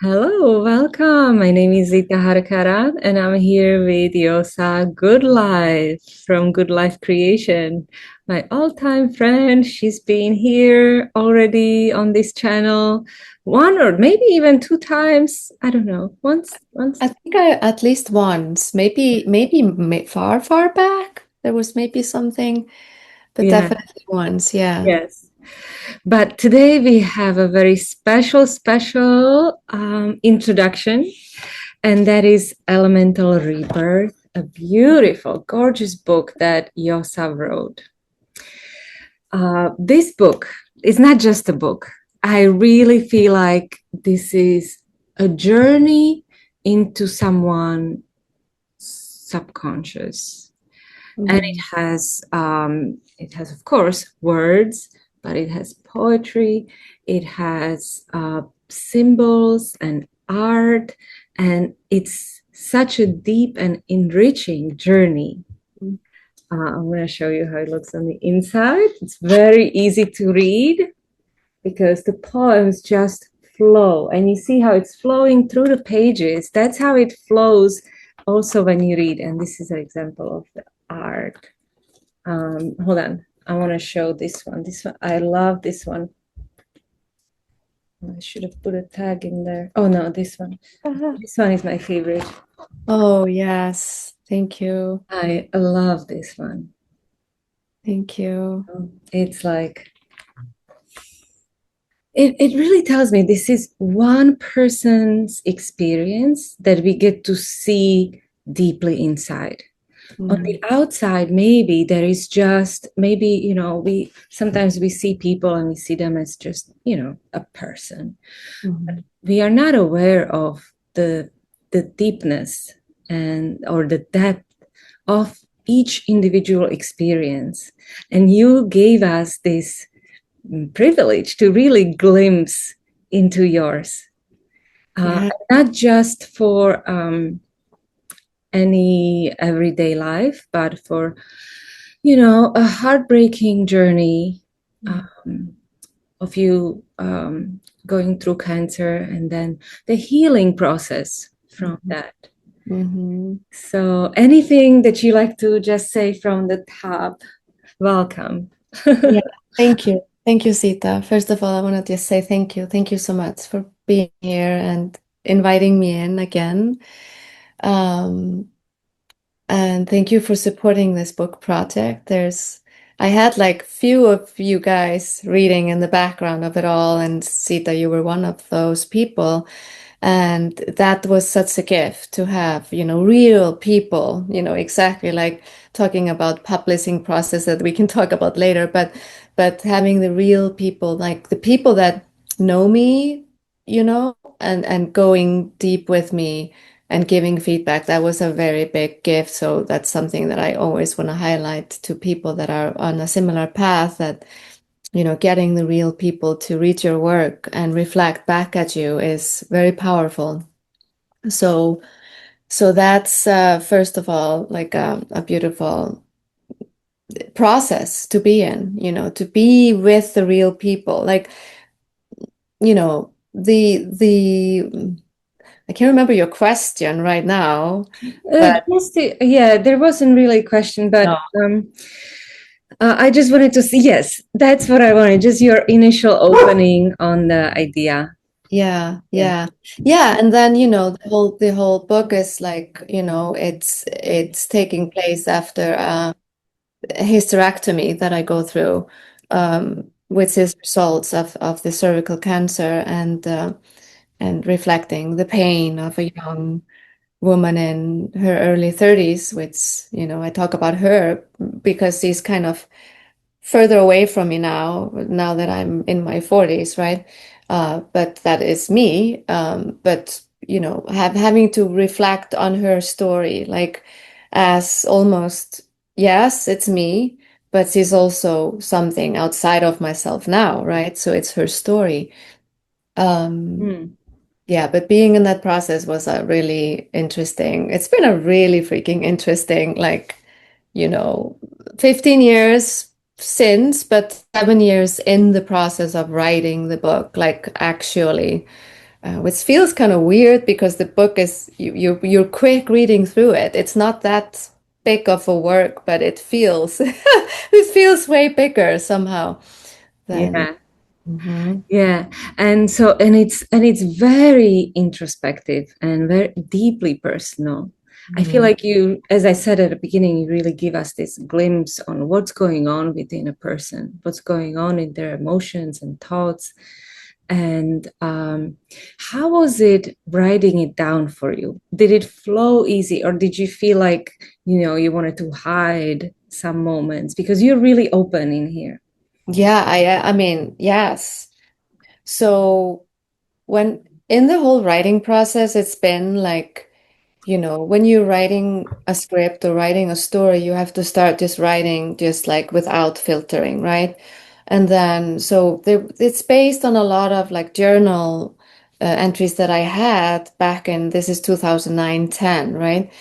Hello, welcome. My name is Zita Harkarat, and I'm here with Josa Goodlife from Good Life Creation, my all-time friend. She's been here already on this channel one or maybe even two times. I don't know. Once. I think I at least once, maybe far, far back. There was maybe something, but Yeah, definitely once. Yeah. yes. But today we have a very special introduction, and that is Elemental Rebirth, a beautiful, gorgeous book that Yosa wrote. This book is not just a book. I really feel like this is a journey into someone's subconscious, and Mm. it has of course words, but it has poetry, it has symbols and art, and it's such a deep and enriching journey. I'm going to show you how it looks on the inside. It's very easy to read because the poems just flow, and you see how it's flowing through the pages. That's how it flows also when you read, and this is an example of the art. Hold on. I want to show this one. This one, I love this one. I should have put a tag in there. Oh no, this one. This one is my favorite. Oh, yes. Thank you. I love this one. Thank you. It's like it really tells me this is one person's experience that we get to see deeply inside. On the Mm. outside, maybe there is just maybe, we sometimes we see people and we see them as just, a person. Mhm. We are not aware of the deepness and or the depth of each individual experience. And you gave us this privilege to really glimpse into yours, Yeah. not just for any everyday life, but for, a heartbreaking journey um, of you going through cancer and then the healing process from that. Mm-hmm. So, anything that you like to just say from the top, welcome. Yeah. Thank you. Thank you, Sita. First of all, I want to just say thank you. Thank you so much for being here and inviting me in again. Um, And thank you for supporting this book project. I had like few of you guys reading in the background of it all, and Sita, you were one of those people. And that was such a gift to have, real people, exactly like talking about publishing process that we can talk about later, but having the real people, like the people that know me, and going deep with me and giving feedback. That was a very big gift. So that's something that I always want to highlight to people that are on a similar path, that, getting the real people to read your work and reflect back at you is very powerful. So, so that's first of all like a beautiful process to be in, to be with the real people. Like, the I can't remember your question right now, but Yeah, there wasn't really a question, but I just wanted to see, yes, that's what I wanted, just your initial opening on the idea. yeah, Yeah. yeah, yeah. And then, the whole book is like, it's taking place after a hysterectomy that I go through, which is results of the cervical cancer, and reflecting the pain of a young woman in her early 30s, which, I talk about her because she's kind of further away from me now that I'm in my 40s, right? But that is me. But having to reflect on her story, like, as almost, yes, it's me, but she's also something outside of myself now, right? So it's her story. Um, Hmm. yeah, but being in that process was a really interesting. It's been a really freaking interesting, like, you know, 15 years since, but 7 years in the process of writing the book, like actually. which feels kind of weird because the book is you're quick reading through it. It's not that big of a work, but it feels it feels way bigger somehow than. Yeah. Mhm. Yeah, and it's very introspective and very deeply personal. I feel Mhm. like you, as I said at the beginning, you really give us this glimpse on what's going on within a person, what's going on in their emotions and thoughts. And how was it writing it down for you? Did it flow easy, or did you feel like, you wanted to hide some moments because you're really open in here? Yeah, I mean, yes. So when in the whole writing process, it's been like, when you're writing a script or writing a story, you have to start just writing just like without filtering, right? And then, so it's based on a lot of like journal entries that I had back in, this is 2009, 10, right?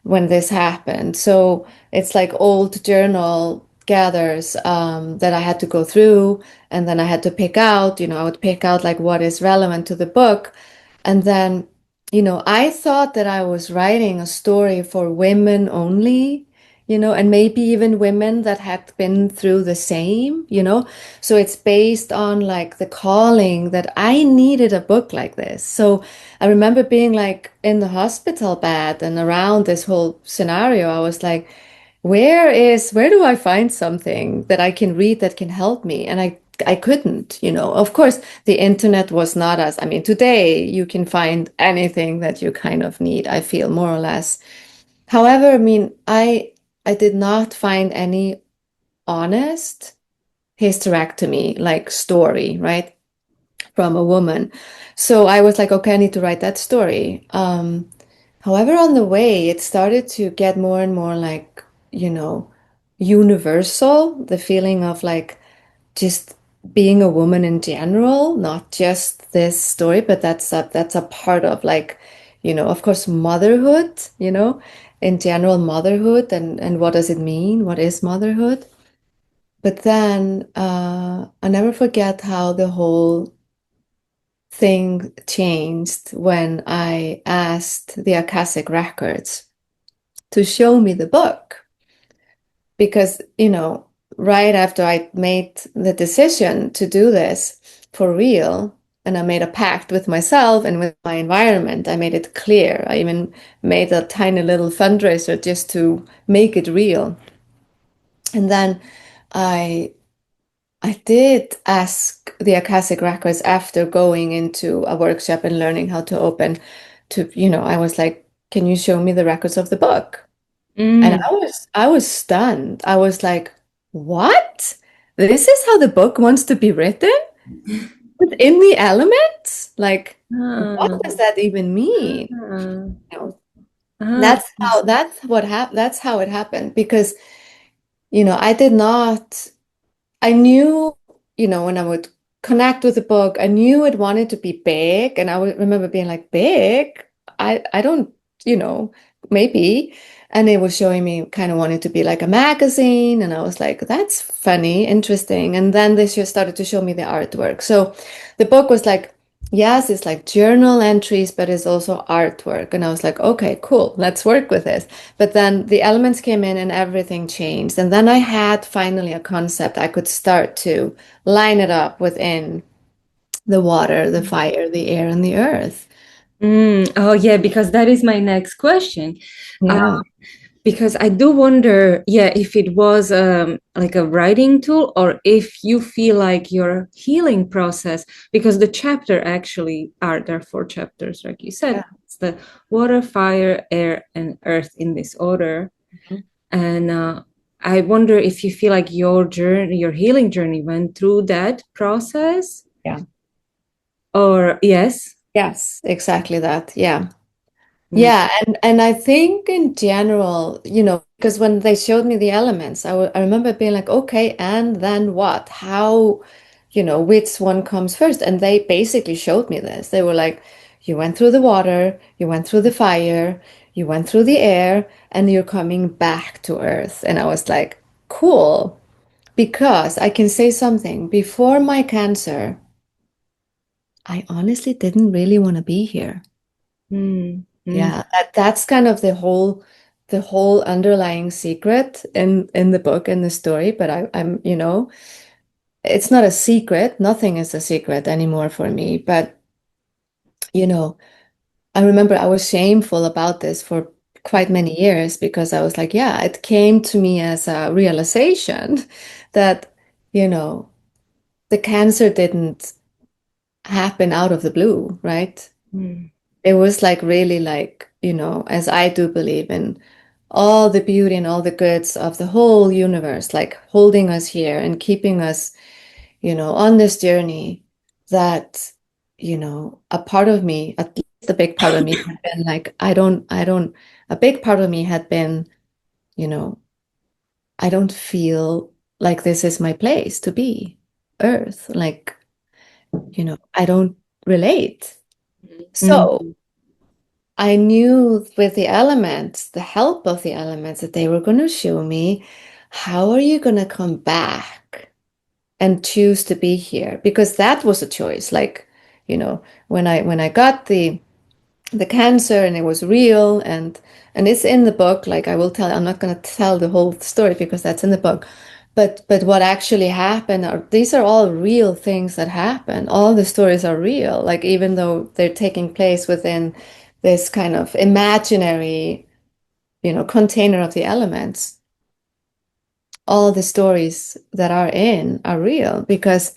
When this happened. So it's like old journal gathers that I had to go through, and then I had to pick out, I would pick out like what is relevant to the book. And then, I thought that I was writing a story for women only, and maybe even women that had been through the same. So it's based on like the calling that I needed a book like this. So I remember being like in the hospital bed and around this whole scenario, I was like, where do I find something that I can read that can help me? And I couldn't. Of course, the internet was not as, I mean, today you can find anything that you kind of need, I feel more or less. However, I mean, I did not find any honest hysterectomy like story, right? From a woman. So I was like, okay, I need to write that story. However, on the way, it started to get more and more like, you know, universal, the feeling of like just being a woman in general, not just this story, but that's a part of like, of course, motherhood, in general, motherhood and what does it mean? What is motherhood? But then I never forget how the whole thing changed when I asked the Akashic Records to show me the book. Because, right after I made the decision to do this for real, and I made a pact with myself and with my environment, I made it clear. I even made a tiny little fundraiser just to make it real. And then I I did ask the Akashic Records after going into a workshop and learning how to open I was like, can you show me the records of the book? And Mm. I was stunned. I was like, what? This is how the book wants to be written? Within the elements? Like, what Ah, does that even mean? ah, You know, ah, that's how it happened because, I did not. I knew, when I would connect with the book, I knew it wanted to be big. And I would remember being like, big? I don't, you know, maybe. And it was showing me kind of wanted to be like a magazine. And I was like, that's funny, interesting. And then this just started to show me the artwork. So the book was like, yes, it's like journal entries, but it's also artwork. And I was like, okay, cool, let's work with this. But then the elements came in and everything changed. And then I had finally a concept I could start to line it up within the water, the fire, the air, and the earth. Oh, yeah, because that is my next question. Uh, Yeah. because I do wonder, yeah, if it was like a writing tool or if you feel like your healing process, because the chapter actually there are four chapters, like you said. Yeah. It's the water, fire, air, and earth in this order. Mhm. And I wonder if you feel like your journey, your healing journey went through that process, Yeah. or yes. Yes, exactly that. Yeah. Mm. Yeah, and I think in general, because when they showed me the elements, I remember being like, okay, and then what? How, which one comes first? And they basically showed me this. They were like, you went through the water, you went through the fire, you went through the air, and you're coming back to Earth. And I was like, cool, because I can say something. Before my cancer, I honestly didn't really want to be here. Mm, mm, Yeah, that's kind of the whole underlying secret in the book and the story. But I'm, it's not a secret. Nothing is a secret anymore for me. But you know, I remember I was shameful about this for quite many years because I was like, yeah, it came to me as a realization that, you know, the cancer didn't happen out of the blue, right? mm, It was like really like, as I do believe in all the beauty and all the goods of the whole universe, like holding us here and keeping us, on this journey that, a part of me, at least a big part of me had been like, a big part of me had been, you know, I don't feel like this is my place to be, Earth. Like, I don't relate. So mm, I knew with the elements, the help of the elements, that they were going to show me how are you going to come back and choose to be here? Because that was a choice. Like, when I got the cancer and it was real and it's in the book, like I will tell, I'm not going to tell the whole story because that's in the book. But what actually happened are these are all real things that happen. All the stories are real, like even though they're taking place within this kind of imaginary, container of the elements, all the stories that are in are real because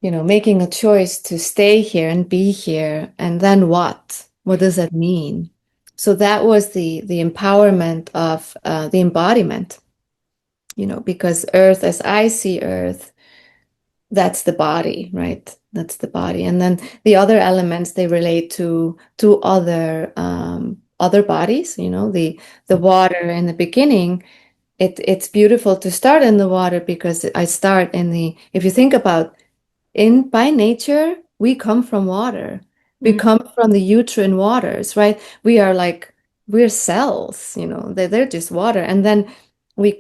making a choice to stay here and be here, and then what? What does that mean? So that was the empowerment of the embodiment, because Earth, as I see Earth, that's the body, right? That's the body, and then the other elements they relate to other bodies. The water in the beginning. It's beautiful to start in the water because I start in the. If you think about in by nature, we come from water. We mm, come from the uterine waters, right? We're cells, they're just water. And then we're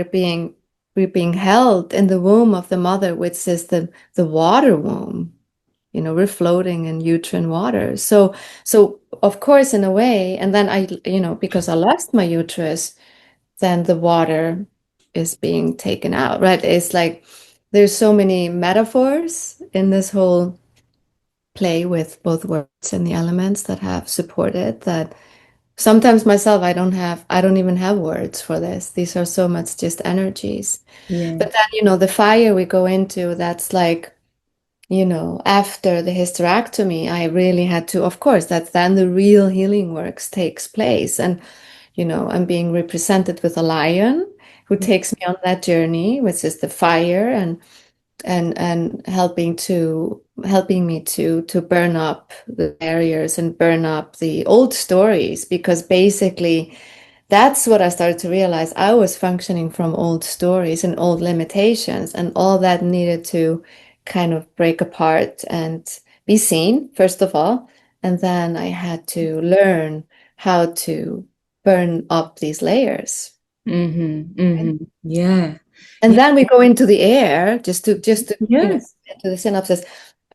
being held in the womb of the mother, which is the water womb. We're floating in uterine water. So of course, in a way, and then because I lost my uterus, then the water is being taken out, right? It's like there's so many metaphors in this whole play with both words and the elements that have supported that sometimes myself I don't even have words for this. These are so much just energies. yeah. But then, the fire we go into, that's like, after the hysterectomy, I really had to, of course, that's then the real healing works takes place. And I'm being represented with a lion who takes me on that journey, which is the fire and helping me to burn up the barriers and burn up the old stories, because basically that's what I started to realize. I was functioning from old stories and old limitations, and all that needed to kind of break apart and be seen, first of all. And then I had to learn how to burn up these layers. Mm-hmm, Right? mm-hmm. Yeah. And Yeah. then we go into the air, just to Yes. into the synopsis.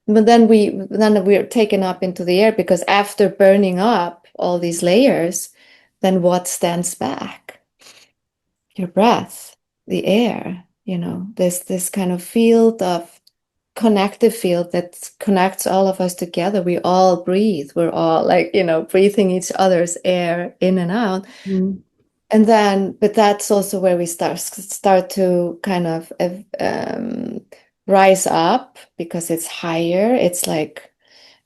But then we're taken up into the air, because after burning up all these layers, then what stands back? Your breath, the air, this kind of field of connective field that connects all of us together. We all breathe. We're all like, breathing each other's air in and out. Mm, And then, but that's also where we start to kind of rise up, because it's higher. It's like,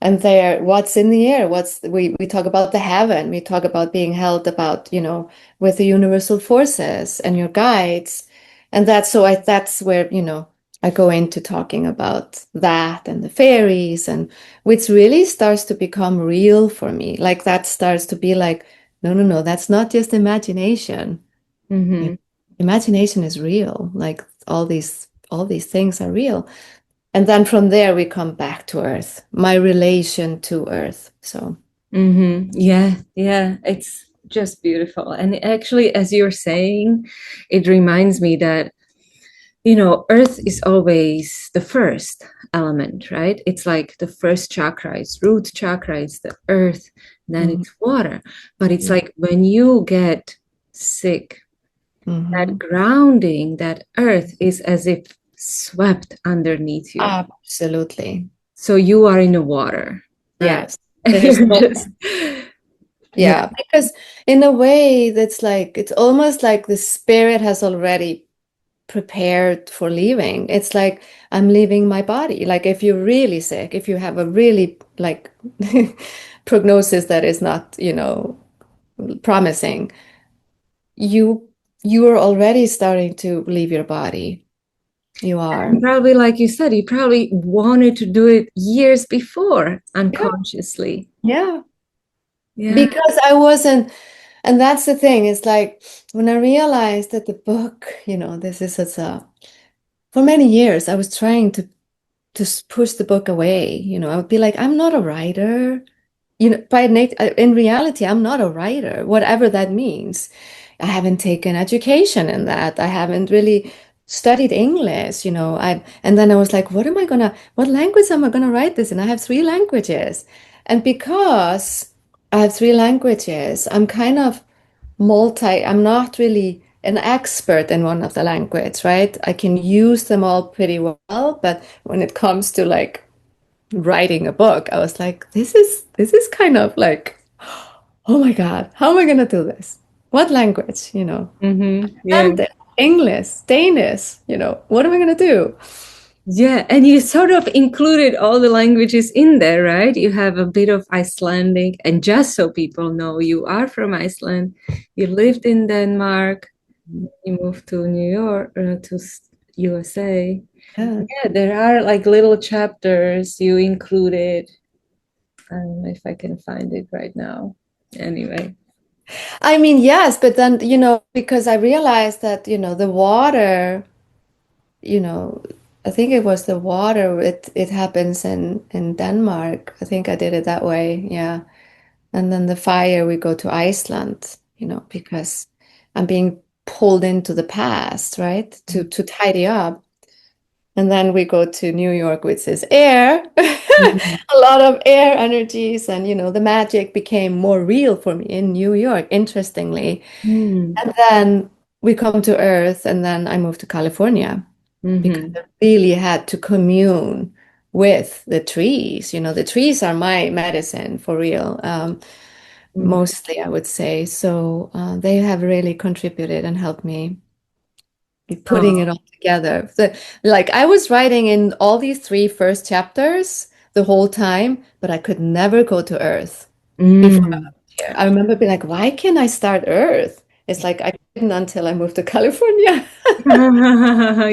and there, what's in the air? We talk about the heaven. We talk about being held about, with the universal forces and your guides. And that's where, I go into talking about that and the fairies, and which really starts to become real for me. Like that starts to be like, no, no, no, that's not just imagination. You know, mm-hmm, imagination is real. Like all these things are real. And then from there, we come back to Earth, my relation to Earth. So, mm-hmm. Yeah, yeah. It's just beautiful. And actually, as you're saying, it reminds me that Earth is always the first element, right? It's like the first chakra, it's root chakra, it's the earth, then Mhm. it's water. But it's Yeah. like when you get sick, that Mhm. grounding, that earth is as if swept underneath you. Absolutely. So you are in the water, right? Yes. There is You're no, just, yeah. yeah, because in a way that's like it's almost like the spirit has already prepared for leaving. It's like I'm leaving my body. Like if you're really sick, if you have a really like prognosis that is not, promising, you you are already starting to leave your body. You are. And probably, like you said, you probably wanted to do it years before Yeah. unconsciously. Yeah. Yeah. Because I wasn't, and that's the thing, it's like when I realized that the book, this is such a, for many years, I was trying to push the book away. I would be like, I'm not a writer. In reality, I'm not a writer, whatever that means. I haven't taken education in that. I haven't really studied English, and then I was like, what language am I gonna write this in? I have three languages. And because I have three languages, I'm not really an expert in one of the language, right? I can use them all pretty well, but when it comes to like writing a book, I was like, this is kind of like, oh my God, how am I gonna do this? What language, Yeah. And English, Danish, what am I gonna do? Yeah. And you sort of included all the languages in there, right? You have a bit of Icelandic. And just so people know, you are from Iceland. You lived in Denmark. You moved to New York, USA. Yeah. Yeah, there are like little chapters you included. I don't know if I can find it right now. Anyway. I mean, yes, but then, because I realized that, the water, you know, I think it was the water, it happens in Denmark. I think I did it that way, yeah. And then the fire, we go to Iceland, because I'm being pulled into the past, right? To tidy up. And then we go to New York, which is air, Mhm. a lot of air energies. And, the magic became more real for me in New York, interestingly. Mm. And then we come to Earth, and then I moved to California because Mhm. I really had to commune with the trees. The trees are my medicine for real. Mhm. Mostly, I would say. So they have really contributed and helped me putting it Oh. all together. Like I was writing in all these three first chapters the whole time, but I could never go to Earth before I Mm. moved here. I remember being like, why can't I start Earth? It's like I couldn't until I moved to California.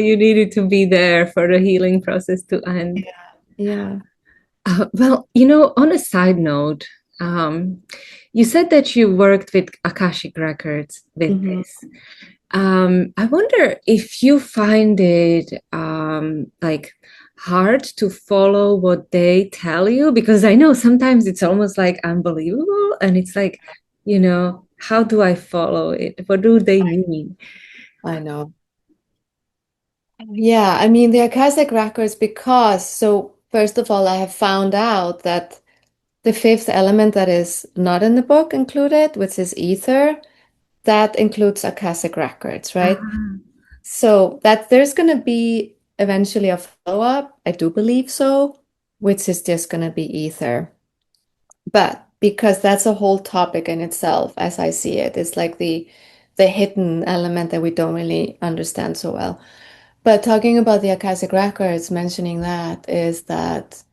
You needed to be there for the healing process to end. Yeah. Well, on a side note, um, you said that you worked with Akashic Records with Hmm. this. I wonder if you find it like hard to follow what they tell you, because I know sometimes it's almost like unbelievable, and it's like, how do I follow it? What do they mean? I know. Yeah, I mean the Akashic records because so first of all, I have found out that the fifth element that is not in the book included, which is ether, that includes Akashic records, right? Ah. So that there's going to be eventually a follow-up. I do believe so, which is just going to be ether. But because that's a whole topic in itself, as I see it, it's like the hidden element that we don't really understand so well. But talking about the Akashic records, mentioning that is that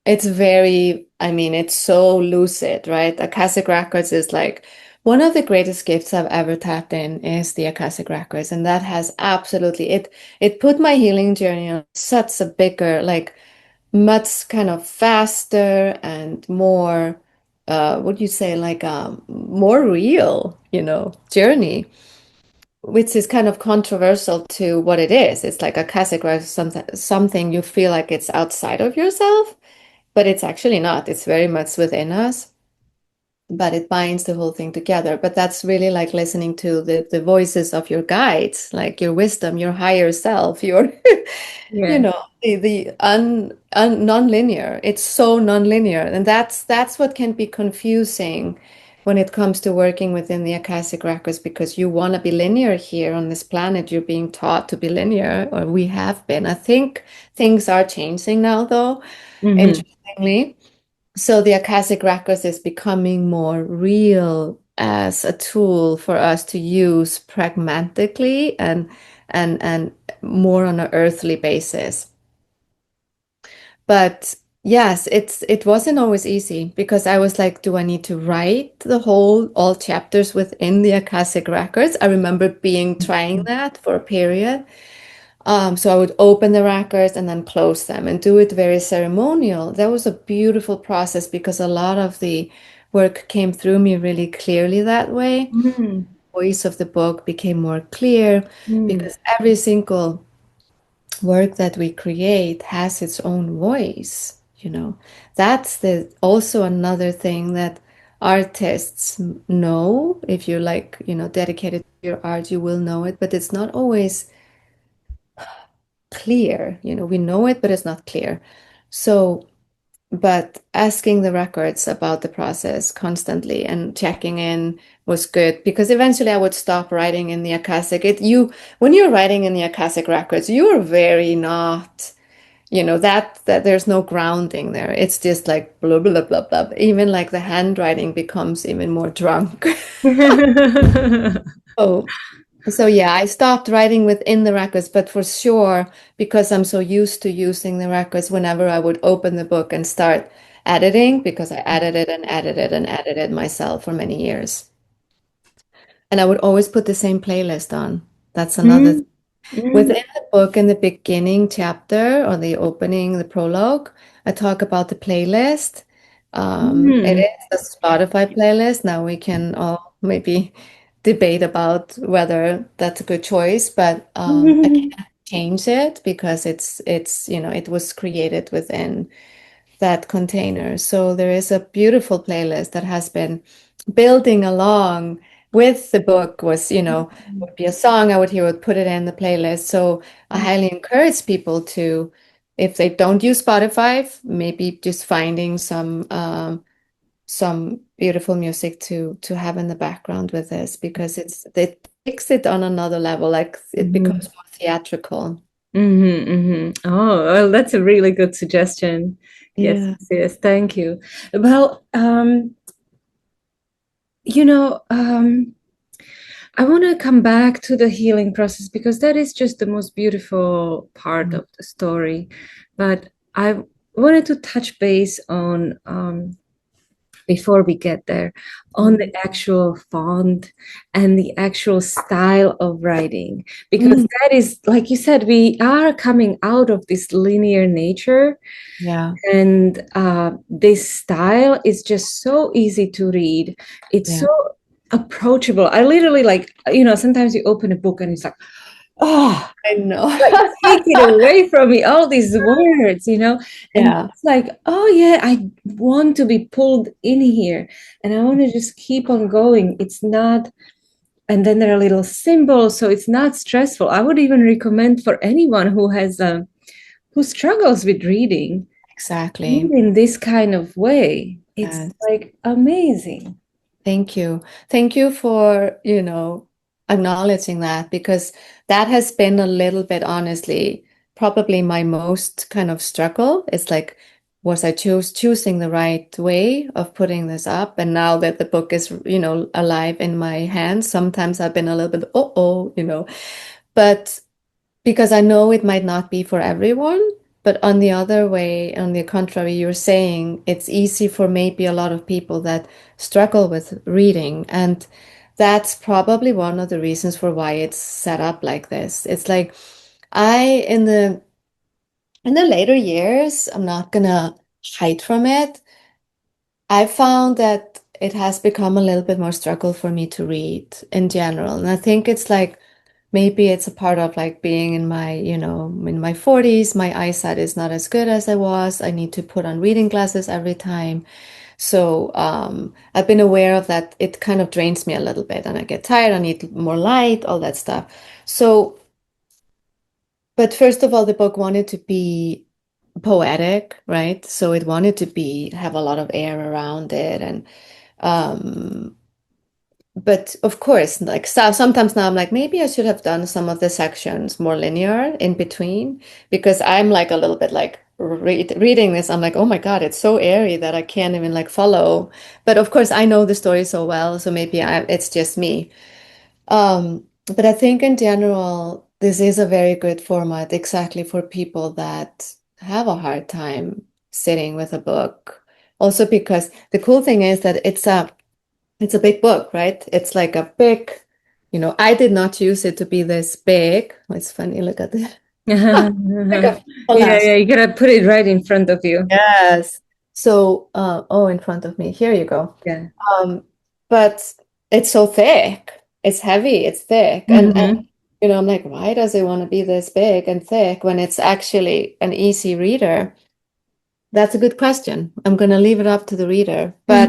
it's very, I mean, it's so lucid, right? Akashic Records is like one of the greatest gifts I've ever tapped in is the Akashic Records. And that has absolutely it put my healing journey on such a bigger, like much kind of faster and more what do you say, like more real, journey, which is kind of controversial to what it is. It's like Akashic Records, something you feel like it's outside of yourself but it's actually not. It's very much within us. but it binds the whole thing together. But that's really like listening to the voices of your guides, like your wisdom, your higher self, your, you Yeah. know, the non-linear. It's so non-linear, and that's what can be confusing when it comes to working within the Akashic records, because you want to be linear here on this planet. You're being taught to be linear, or we have been. I think things are changing now, though, Hmm. interestingly. So the Akashic Records is becoming more real as a tool for us to use pragmatically and more on an earthly basis. But yes, it wasn't always easy because I was like, do I need to write the whole all chapters within the Akashic Records? I remember being trying that for a period. So I would open the records and then close them and do it very ceremonial. That was a beautiful process because a lot of the work came through me really clearly that way. Mm. Voice of the book became more clear Mm. because every single work that we create has its own voice, you know. That's the also another thing that artists know. If you're like, dedicated to your art, you will know it, but it's not always clear. We know it, but it's not clear. So, but asking the records about the process constantly and checking in was good because eventually I would stop writing in the Akashic. When you're writing in the Akashic records, you're very not, that there's no grounding there. It's just like blah blah blah blah. Even like the handwriting becomes even more drunk. Oh, so yeah, I stopped writing within the records, but for sure, because I'm so used to using the records whenever I would open the book and start editing, because I edited and edited and edited myself for many years. And I would always put the same playlist on. That's another. Mm. Mm. Within the book, in the beginning chapter or the opening, the prologue, I talk about the playlist. It Mm. is a Spotify playlist. Now we can all maybe debate about whether that's a good choice, but I can't change it because it was created within that container. So there is a beautiful playlist that has been building along with the book would be a song I would hear, would put it in the playlist. So I highly encourage people to, if they don't use Spotify, maybe just finding some beautiful music to have in the background with this because it takes it on another level, like it becomes Mhm. more theatrical. Mhm, mhm. Oh, well, that's a really good suggestion. Yes, Yeah. yes, thank you. Well, you know, I want to come back to the healing process because that is just the most beautiful part of the story. But I wanted to touch base on, before we get there, on the Mm. actual font and the actual style of writing. Because Mm. that is, like you said, we are coming out of this linear nature. Yeah. And this style is just so easy to read. It's so Yeah. approachable. I literally sometimes you open a book and it's like, oh, I know. like take it away from me, all these words. And Yeah. it's like, oh yeah, I want to be pulled in here and I want to just keep on going. It's not, and then there are little symbols, so it's not stressful. I would even recommend for anyone who struggles with reading, read Exactly. in this kind of way. It's Yes. like amazing. Thank you. Thank you for, acknowledging that because that has been a little bit, honestly, probably my most kind of struggle. It's like, was I choosing the right way of putting this up? And now that the book is, alive in my hands, sometimes I've been a little bit, but because I know it might not be for everyone, but on the contrary, you're saying it's easy for maybe a lot of people that struggle with reading. And that's probably one of the reasons for why it's set up like this. It's like I, in the later years, I'm not gonna hide from it. I found that it has become a little bit more struggle for me to read in general. And I think it's like maybe it's a part of like being in my 40s. My eyesight is not as good as I was. I need to put on reading glasses every time. So I've been aware of that. It kind of drains me a little bit, and I get tired. I need more light, all that stuff. So, but first of all, the book wanted to be poetic, right? So it wanted to be have a lot of air around it, and um, but of course, like so sometimes now I'm like, maybe I should have done some of the sections more linear in between because I'm like a little bit like reading this, I'm like, oh my God, it's so airy that I can't even like follow. But of course, I know the story so well, so maybe it's just me. But I think in general, this is a very good format exactly for people that have a hard time sitting with a book. Also, because the cool thing is that it's a big book, right? It's like a big, I did not choose it to be this big. It's funny, look at this. Like Yeah, a yeah, collage. you gotta put it right in front of you. Yes. So, oh, in front of me. Here you go. Yeah. Um, but it's so thick. It's heavy, it's thick. And Hmm. I'm like, why does it want to be this big and thick when it's actually an easy reader? That's a good question. I'm gonna leave it up to the reader. But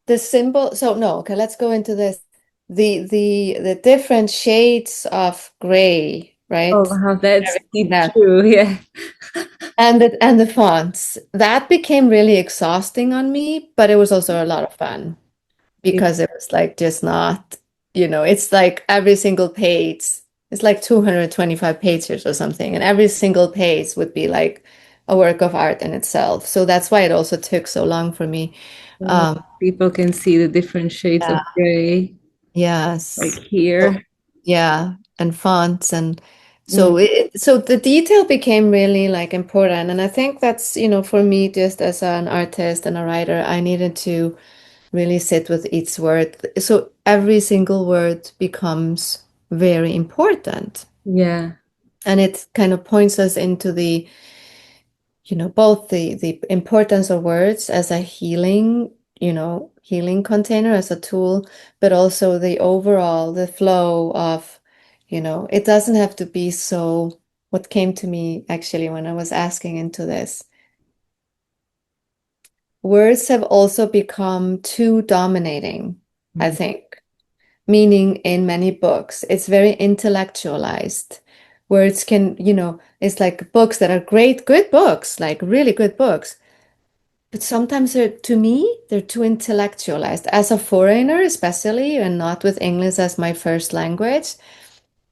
the symbol, so no, okay, let's go into this. The different shades of gray, Oh, right? wow, that's Everything that true. Yeah. and the fonts. That became really exhausting on me, but it was also a lot of fun because it was like just not, it's like every single page, it's like 225 pages or something, and every single page would be like a work of art in itself. So that's why it also took so long for me. So Um, people can see the different shades of yeah, gray, like yes. So, here. yeah, and fonts and Mm, so the detail became really like important, and I think that's, for me just as an artist and a writer, I needed to really sit with each word. So every single word becomes very important. yeah, And it kind of points us into both the importance of words as a healing container, as a tool, but also the flow of, it doesn't have to be so, what came to me actually when I was asking into this, words have also become too dominating, I mm, think. Meaning in many books, it's very intellectualized. Words can, it's like books that are great, good books, like really good books. But sometimes to me, they're too intellectualized. As a foreigner, especially, and not with English as my first language,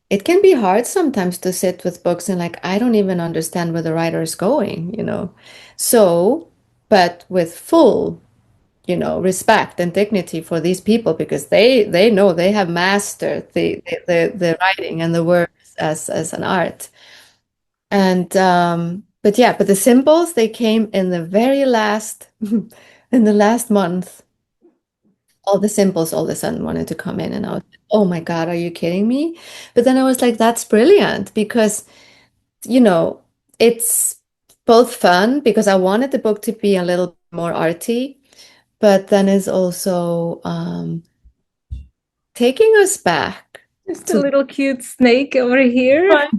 it can be hard sometimes to sit with books and like, I don't even understand where the writer is going. So, but with full respect and dignity for these people because they know they have mastered the writing and the words as an art. And but the symbols they came in the very last in the last month. All the symbols all of a sudden wanted to come in, and I was like, oh my God, are you kidding me? But then I was like, that's brilliant because you know it's both fun because I wanted the book to be a little more arty, but then it's also taking us back just a to little cute snake over here. right.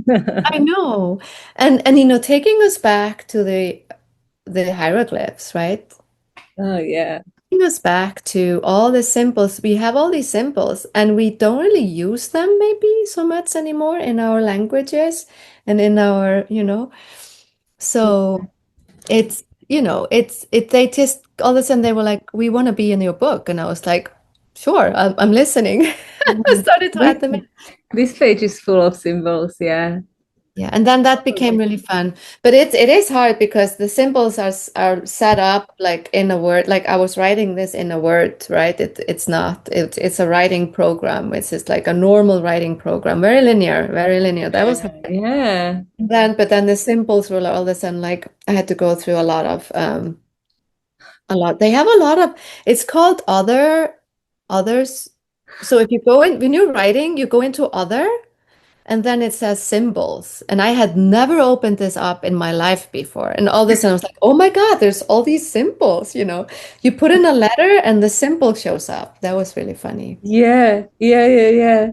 I know. And taking us back to the hieroglyphs, right? Oh yeah. Taking us back to all the symbols. We have all these symbols and we don't really use them maybe so much anymore in our languages and in our. So they just all of a sudden they were like, we want to be in your book. And I was like, sure, I'm listening. I Mhm. started to This add them in. this page is full of symbols. Yeah. Yeah, and then that became really fun. But it is hard because the symbols are set up like in a word. Like I was writing this in a word, right? It's not. It's a writing program. It's just like a normal writing program, very linear, very linear. That was Yeah. but then the symbols were all of a sudden like I had to go through a lot. They have a lot of. It's called others. So if you go in when you're writing, you go into other. And then it says symbols. And I had never opened this up in my life before. And all of a sudden I was like, oh my God, there's all these symbols. You put in a letter and the symbol shows up. That was really funny. Yeah. Yeah. Yeah. Yeah.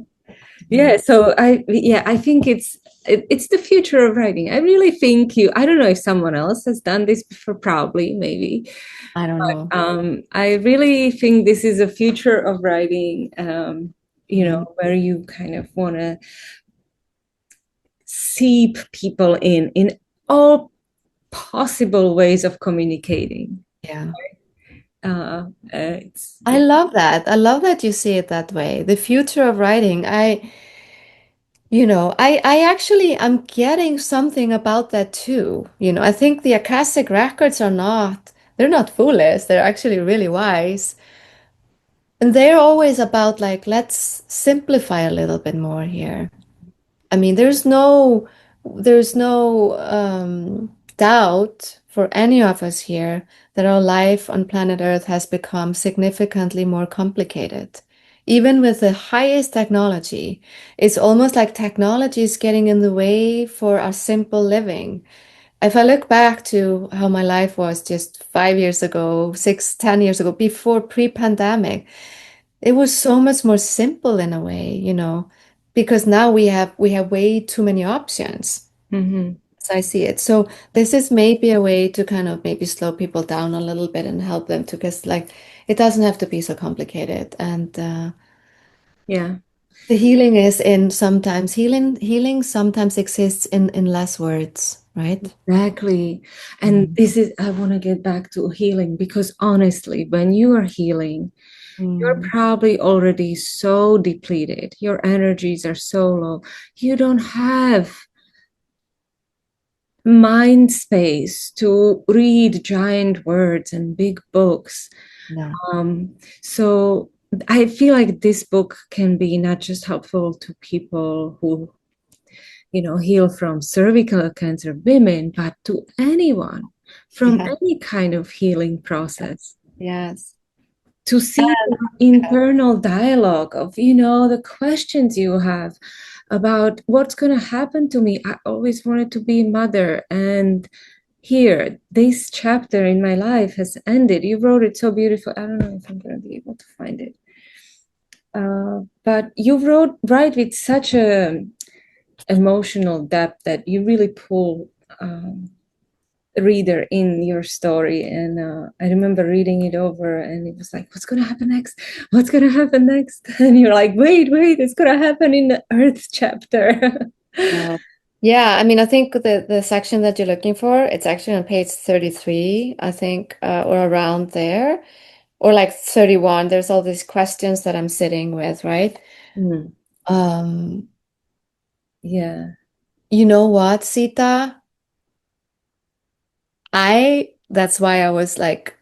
Yeah. Yeah. So I think it's it's the future of writing. I really think I don't know if someone else has done this before, probably, maybe. I don't know. I really think this is a future of writing, Mhm. where you kind of want to seep people in all possible ways of communicating. Yeah. I Yeah. love that. I love that you see it that way. The future of writing. I actually I'm getting something about that too. I think the Akashic records they're not foolish. They're actually really wise. And they're always about like, let's simplify a little bit more here. I mean, there's no doubt for any of us here that our life on planet Earth has become significantly more complicated. Even with the highest technology, it's almost like technology is getting in the way for our simple living. If I look back to how my life was just 5 years ago, 6, 10 years ago, before pre-pandemic, it was so much more simple in a way, because now we have way too many options. Mhm. As I see it. So this is maybe a way to kind of maybe slow people down a little bit and help them to because like it doesn't have to be so complicated. And Yeah. the healing is in sometimes healing sometimes exists in less words, right? Exactly. And Mm. I want to get back to healing because honestly, when you are healing, you're Mm. probably already so depleted. Your energies are so low. You don't have mind space to read giant words and big books. No. So I feel like this book can be not just helpful to people who heal from cervical cancer women, but to anyone from Yeah. any kind of healing process Yes. to see the internal dialogue of, the questions you have about what's going to happen to me. I always wanted to be a mother. And here, this chapter in my life has ended. You wrote it so beautiful. I don't know if I'm going to be able to find it. But you write with such a emotional depth that you really pull reader in your story. And I remember reading it over and it was like, what's going to happen next? What's going to happen next? And you're like, wait, it's going to happen in the Earth chapter. No. Yeah, I mean, I think the section that you're looking for, it's actually on page 33, I think, or around there, or like 31. There's all these questions that I'm sitting with, right? Mm, Um, yeah. you know what, Sita? That's why I was like,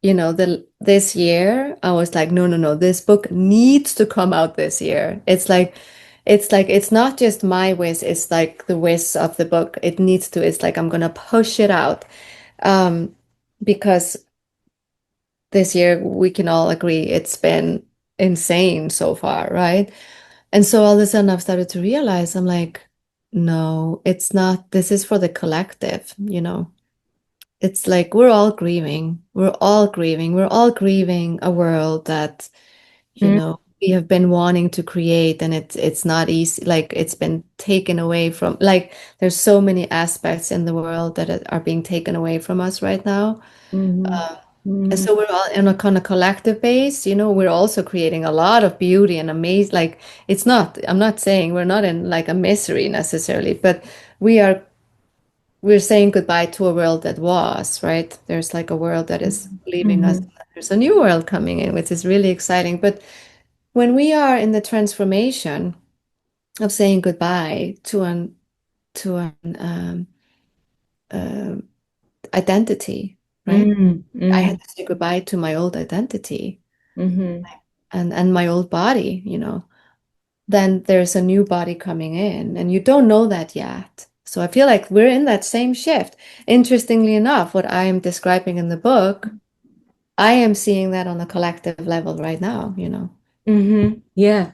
this year, I was like, no, no, no, this book needs to come out this year. It's not just my wish, it's like the wish of the book. It's like I'm gonna push it out. Um, because this year we can all agree it's been insane so far, right? And so all of a sudden I've started to realize I'm like, no, it's not, this is for the collective, It's like we're all grieving. We're all grieving. We're all grieving a world that, Mm, we have been wanting to create and it's not easy. Like it's been taken away from like there's so many aspects in the world that are being taken away from us right now. mm, And mm, so we're all in a kind of collective base, we're also creating a lot of beauty and amazing. Like I'm not saying we're not in like a misery necessarily, but we are we're saying goodbye to a world that was, right? There's like a world that is leaving us. mhm, There's a new world coming in, which is really exciting. But when we are in the transformation of saying goodbye to an uh, identity, right? mm, I had mm, to say goodbye to my old identity mhm, and my old body, then there's a new body coming in, and you don't know that yet. So I feel like we're in that same shift. Interestingly enough, what I am describing in the book, I am seeing that on a collective level right now. mhm. Yeah,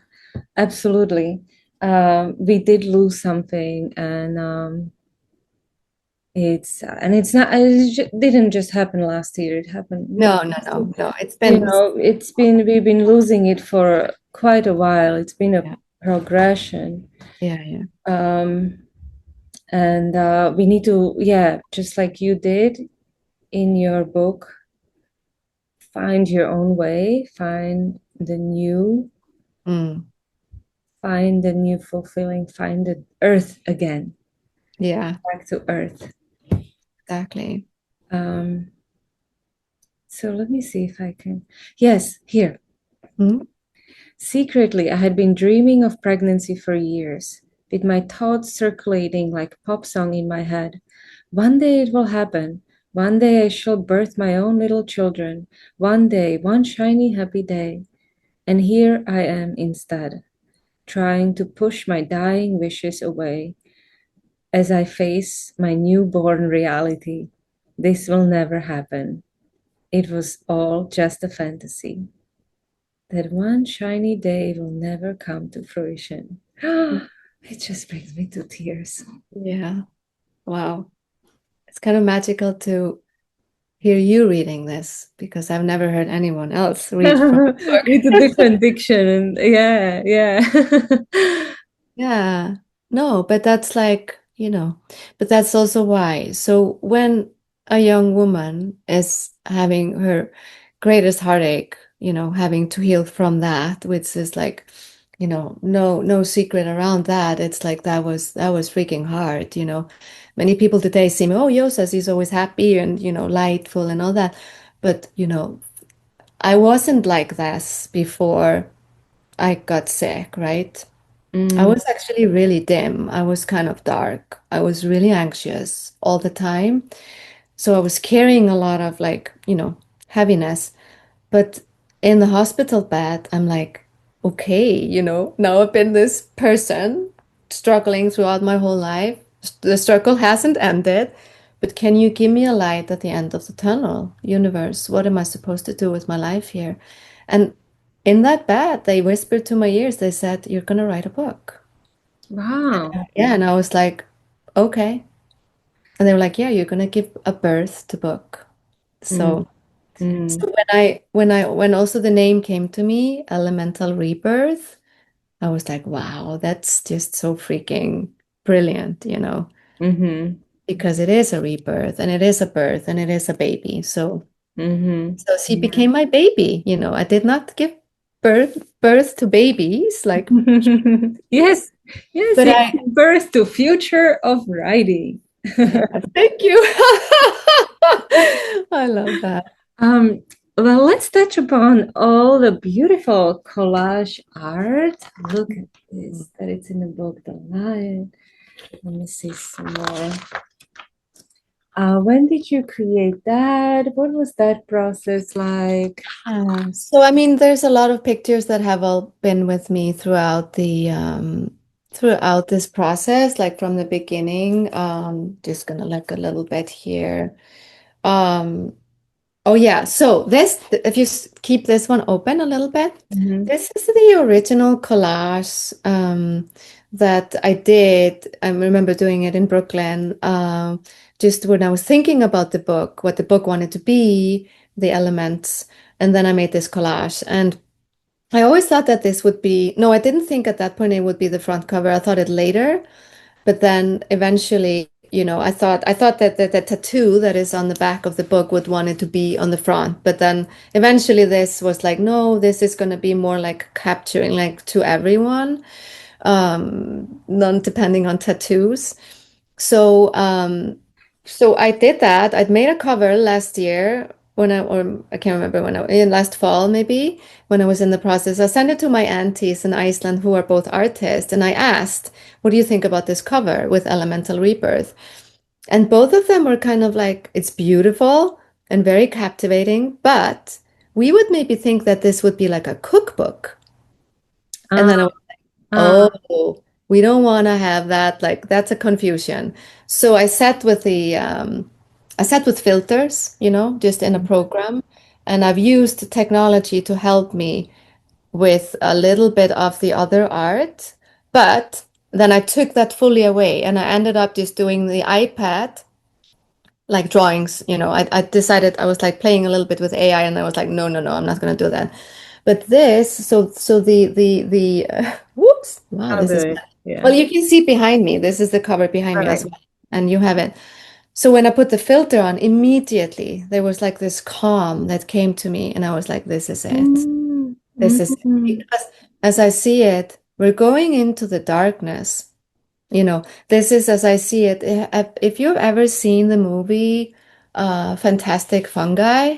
absolutely. We did lose something, and it's not. Didn't just happen last year. It happened. No, no, no, no. We've been losing it for quite a while. It's been a Yeah. progression. Yeah, yeah. Um, and we need to, yeah, just like you did in your book, find your own way, Mm, find the new fulfilling, find the earth again, yeah, back to earth. exactly. Um, so let me see if I can. Yes, here. Mm, Secretly, I had been dreaming of pregnancy for years, with my thoughts circulating like a pop song in my head. One day it will happen. One day I shall birth my own little children. One day, one shiny, happy day. And here I am instead, trying to push my dying wishes away as I face my newborn reality. This will never happen. It was all just a fantasy. That one shiny day will never come to fruition. It just brings me to tears. yeah. Wow. It's kind of magical to hear you reading this because I've never heard anyone else read from With a the book. different diction. Yeah, yeah. Yeah. No, but that's like, but that's also why. So when a young woman is having her greatest heartache, having to heal from that, which is like, no secret around that. It's like that was freaking hard. Many people today seem, oh, Yo says he's always happy and, lightful and all that. But, I wasn't like this before I got sick, right? I Mm, was actually really dim. I was kind of dark. I was really anxious all the time. So I was carrying a lot of like, heaviness. But in the hospital bed, I'm like, okay, now I've been this person struggling throughout my whole life. The struggle hasn't ended, but can you give me a light at the end of the tunnel? Universe, what am I supposed to do with my life here? And in that bed, they whispered to my ears, they said, you're going to write a book. wow. Yeah, and I was like, okay. And they were like, yeah, you're going to give a birth to book. Mm, So mm, So when also the name came to me, Elemental Rebirth, I was like, wow, that's just so freaking brilliant, mm-hmm, because it is a rebirth and it is a birth and it is a baby. mm-hmm. So she became my baby. I did not give birth to babies, like, Yes, yes, but you give birth to future of writing. yeah, thank you. I love that. Um, well, let's touch upon all the beautiful collage art. Look at this, that it's in the book, The Lion. Let me see some more. When did you create that? What was that process like? So I mean, there's a lot of pictures that have all been with me throughout this process, like from the beginning. Just gonna look a little bit here. Um, Oh yeah, so if you keep this one open a little bit, Mhm. this is the original collage that I did. I remember doing it in Brooklyn, just when I was thinking about the book, what the book wanted to be, the elements, and then I made this collage. And I always thought that this would be, no, I didn't think at that point it would be the front cover. I thought it later. But then eventually, I thought that the tattoo that is on the back of the book would want it to be on the front. But then eventually this was like, no, this is going to be more like capturing like to everyone, non depending on tattoos. So so I did that. I'd made a cover last year or I can't remember when in last fall maybe when I was in the process. I sent it to my aunties in Iceland who are both artists, and I asked, "What do you think about this cover with Elemental Rebirth?" And both of them were kind of like, "It's beautiful and very captivating, but we would maybe think that this would be like a cookbook." And Ah, then ah, oh, we don't want to have that. Like, that's a confusion. So I sat with filters, just in a program, and I've used technology to help me with a little bit of the other art. But then I took that fully away and I ended up just doing the iPad like drawings. I decided I was like playing a little bit with AI and I was like, no, no, no, I'm not going to do that. But this, so the Wow, I'll this do is it. well, Yeah. you can see behind me. This is the cover behind All me as right. well. And you have it. So when I put the filter on, immediately there was like this calm that came to me, and I was like, this is it. Mm, This is it. mm. Because as I see it, we're going into the darkness. This is as I see it. If you've ever seen the movie Fantastic Fungi,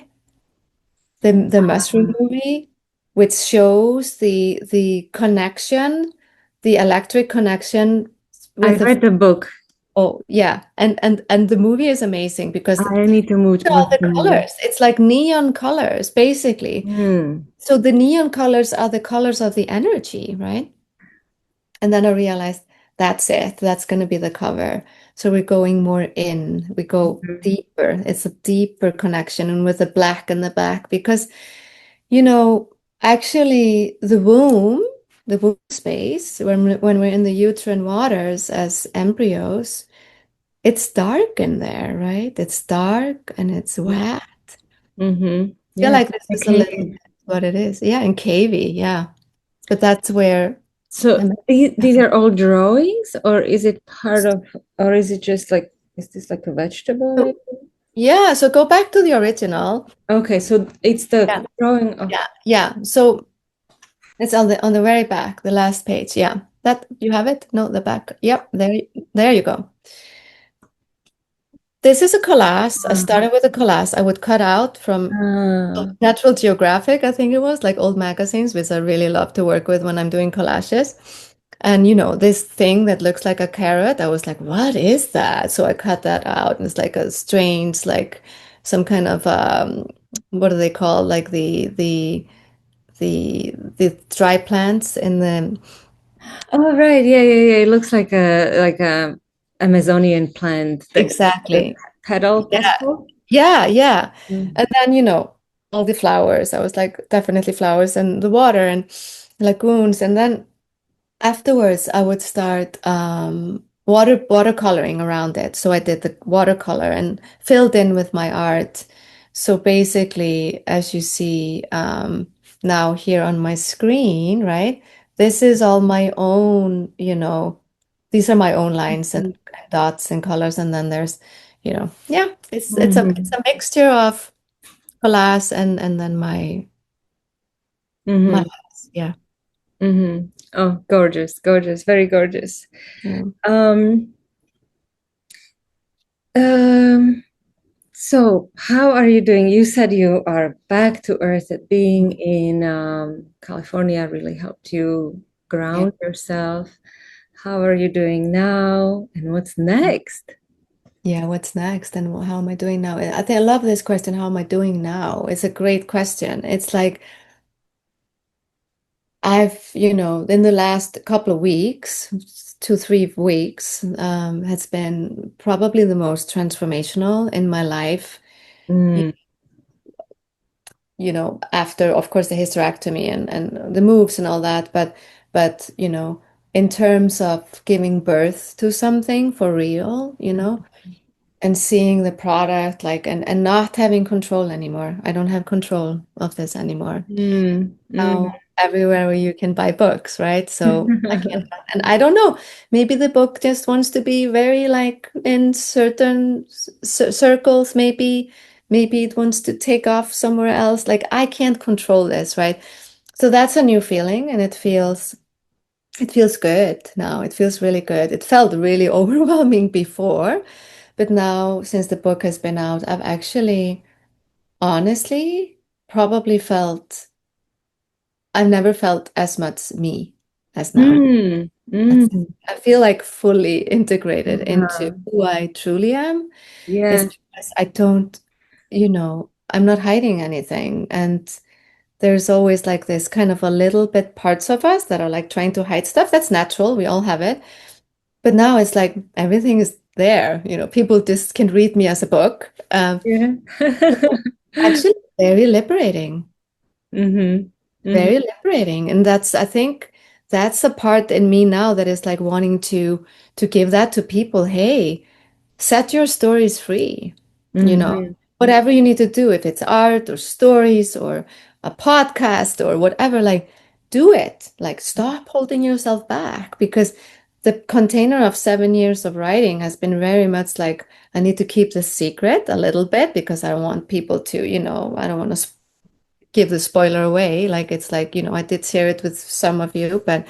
the mushroom movie, which shows the connection, the electric connection I with the read the book. oh yeah, and the movie is amazing because I need to watch all the the movie. colors. It's like neon colors, basically. Mm, So the neon colors are the colors of the energy, right? And then I realized that's it. That's going to be the cover. So we're going more in. We go mhm. deeper. It's a deeper connection, and with the black in the back because you know, actually, the womb space, when we're in the uterine waters as embryos, it's dark in there, right? It's dark and it's wet. I feel Yeah, like this a is a little cave. bit what it is. Yeah, and cavey, yeah. But that's where So I'm. these are all drawings, or is it part of, or is it just like, is this like a vegetable? So, yeah, so go back to the original. Okay, so it's the Yeah, drawing of. yeah, yeah. So it's on the very back, the last page. Yeah. That you have it? No, the back. Yep, there you go. This is a collage. I uh, started with a collage I would cut out from uh, Natural Geographic, I think it was, like old magazines, which I really love to work with when I'm doing collages. And this thing that looks like a carrot, I was like, what is that? So I cut that out, and it's like a strange, like some kind of what do they call like the dry plants in the oh, right. Yeah, yeah, yeah. It looks like a Amazonian plant, the exactly. petal Yeah, pestle. yeah, yeah. Mm. And then, all the flowers. I was like, definitely flowers and the water and lagoons. And then afterwards, I would start watercoloring around it. So I did the watercolor and filled in with my art. So basically, as you see now here on my screen, right? This is all my own, these are my own lines and dots and colors. And then there's, yeah, it's Mm-hmm. a mixture of collage and then my Mm-hmm. yeah. Mm-hmm. Oh, gorgeous, gorgeous, very gorgeous. Yeah. Um, um, so how are you doing? You said you are back to earth, that being in California really helped you Yeah. ground yourself. How are you doing now? And what's next? Yeah, what's next and how am I doing now? I think I love this question. How am I doing now? It's a great question. It's like in the last couple of weeks, 2, 3 weeks, has been probably the most transformational in my life. You, Mm, after, of course, the hysterectomy and the moves and all that, but in terms of giving birth to something for real, and seeing the product like and not having control anymore. I don't have control of this anymore. mm, Now mm. everywhere where you can buy books, right? So I can't, and I don't know, maybe the book just wants to be very like in certain circles, maybe it wants to take off somewhere else. Like I can't control this, right? So that's a new feeling and it feels good now. It feels really good. It felt really overwhelming before, but now since the book has been out, I've actually honestly probably I've never felt as much me as now. Mm, That's, mm. I feel like fully integrated into Yeah, who I truly am. It's yeah. because I'm not hiding anything. And there's always like this kind of a little bit parts of us that are like trying to hide stuff. That's natural. We all have it. But now it's like everything is there. People just can read me as a book. Yeah. Actually, very liberating. Mm-hmm. Mm-hmm. Very liberating. And I think that's a part in me now that is like wanting to give that to people. Hey, set your stories free. You know, Mm-hmm. whatever you need to do, if it's art or stories or a podcast or whatever, like do it. Like, stop holding yourself back, because the container of 7 years of writing has been very much like, I need to keep this secret a little bit because I don't want people to, I don't want to give the spoiler away. Like, it's like, I did share it with some of you, but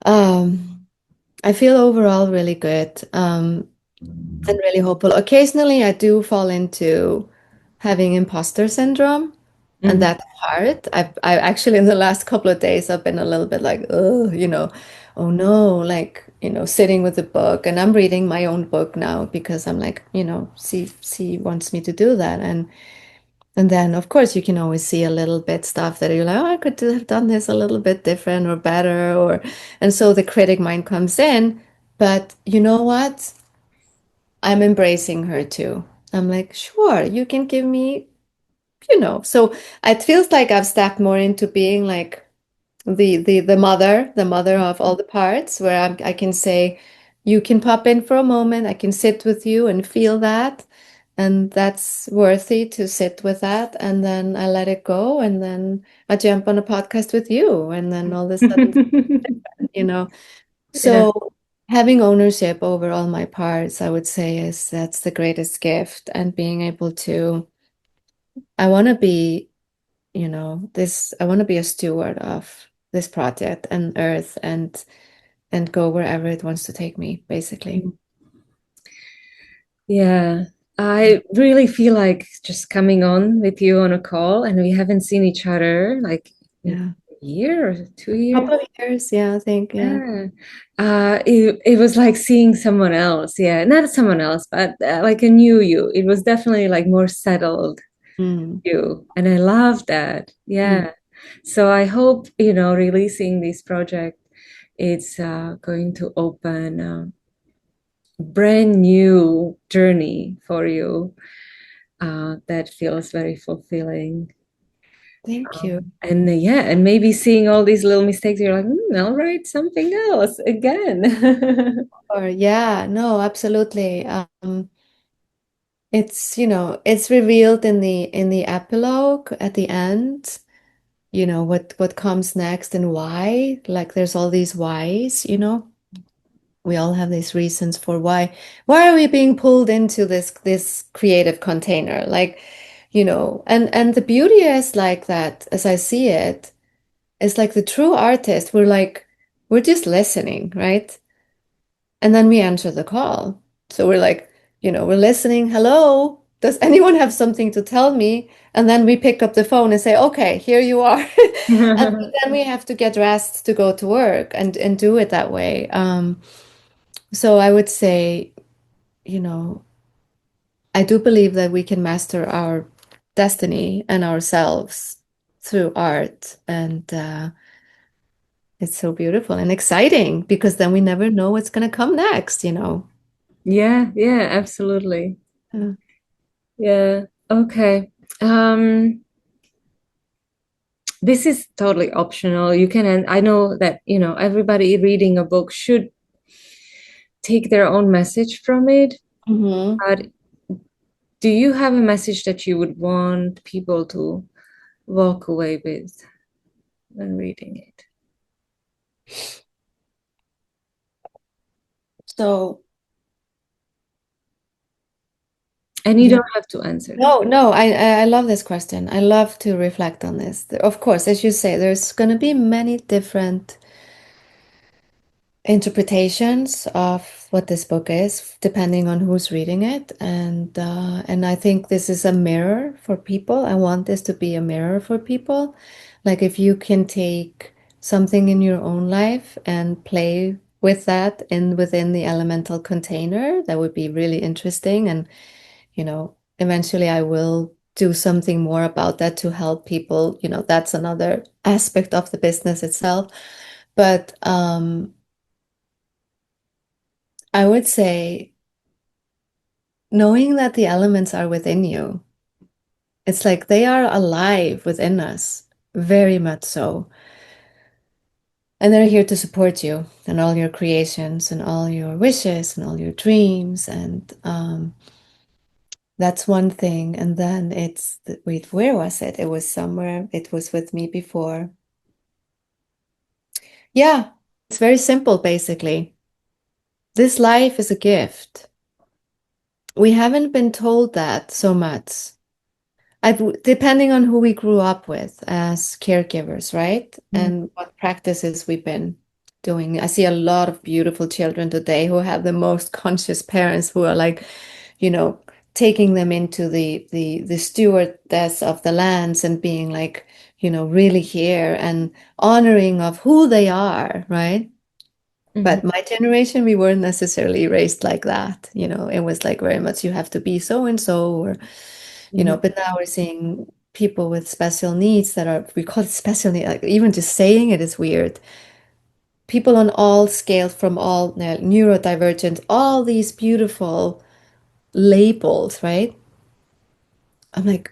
um, I feel overall really good. And really hopeful. Occasionally, I do fall into having imposter syndrome, and Mhm. that's hard. I actually, in the last couple of days, I've been a little bit like, oh, oh no, like, sitting with the book, and I'm reading my own book now because I'm like, she wants me to do that, and then of course you can always see a little bit stuff that you're like, oh, I could have done this a little bit different or better, and so the critic mind comes in, but you know what? I'm embracing her too. I'm like, sure, you can give me, So it feels like I've stepped more into being like the mother of all the parts, where I can say, you can pop in for a moment, I can sit with you and feel that, and that's worthy to sit with that, and then I let it go, and then I jump on a podcast with you, and then all of a sudden, you know. Yeah. So having ownership over all my parts, I would say, is that's the greatest gift. And being able to, I want to be, I want to be a steward of this project and Earth, and go wherever it wants to take me, basically. Yeah. I really feel like just coming on with you on a call, and we haven't seen each other like in Yeah. a year or 2 years. Couple of years, yeah, I think, yeah. Yeah. It was like seeing someone else. Yeah. Not someone else, but like a new you. It was definitely like more settled Mm, you. And I love that. mm. Yeah. So I hope, releasing this project, it's going to open a brand new journey for you that feels very fulfilling. Thank you. And yeah, and maybe seeing all these little mistakes, you're like, I'll write something else again. Or yeah, no, absolutely. It's revealed in the epilogue at the end, what comes next and why. Like, there's all these whys. We all have these reasons for why are we being pulled into this creative container, like, and the beauty is like that, as I see it, is like the true artist, we're just listening, right? And then we answer the call. So we're like, we're listening. Hello, does anyone have something to tell me? And then we pick up the phone and say, okay, here you are. And then we have to get dressed to go to work and do it that way. So I would say, you know, I do believe that we can master our destiny and ourselves through art. And it's so beautiful and exciting, because then we never know what's going to come next. Yeah, yeah, absolutely. Uh, Yeah. Okay. Um, this is totally optional. You can, and I know that, everybody reading a book should take their own message from it. mhm. But do you have a message that you would want people to walk away with when reading it? So, And you yeah. don't have to answer that. No, no, I love this question. I love to reflect on this. Of course, as you say, there's going to be many different interpretations of what this book is, depending on who's reading it. And I think this is a mirror for people. I want this to be a mirror for people. Like, if you can take something in your own life and play with that within the elemental container, that would be really interesting. And eventually I will do something more about that to help people. That's another aspect of the business itself. But I would say, knowing that the elements are within you, it's like they are alive within us, very much so. And they're here to support you and all your creations and all your wishes and all your dreams. And that's one thing. And then wait, where was it? It was somewhere, it was with me before. Yeah, it's very simple, basically. This life is a gift. We haven't been told that so much. Depending on who we grew up with as caregivers, right? Mm. And what practices we've been doing. I see a lot of beautiful children today who have the most conscious parents who are like, you know, taking them into the stewardess of the lands and being like, really here and honoring of who they are, right? Mhm. But my generation, we weren't necessarily raised like that. It was like very much you have to be so and so, or, Mhm. but now we're seeing people with special needs that are, we call it special need, like even just saying it is weird. People on all scales from all neurodivergent, all these beautiful labels, right? I'm like,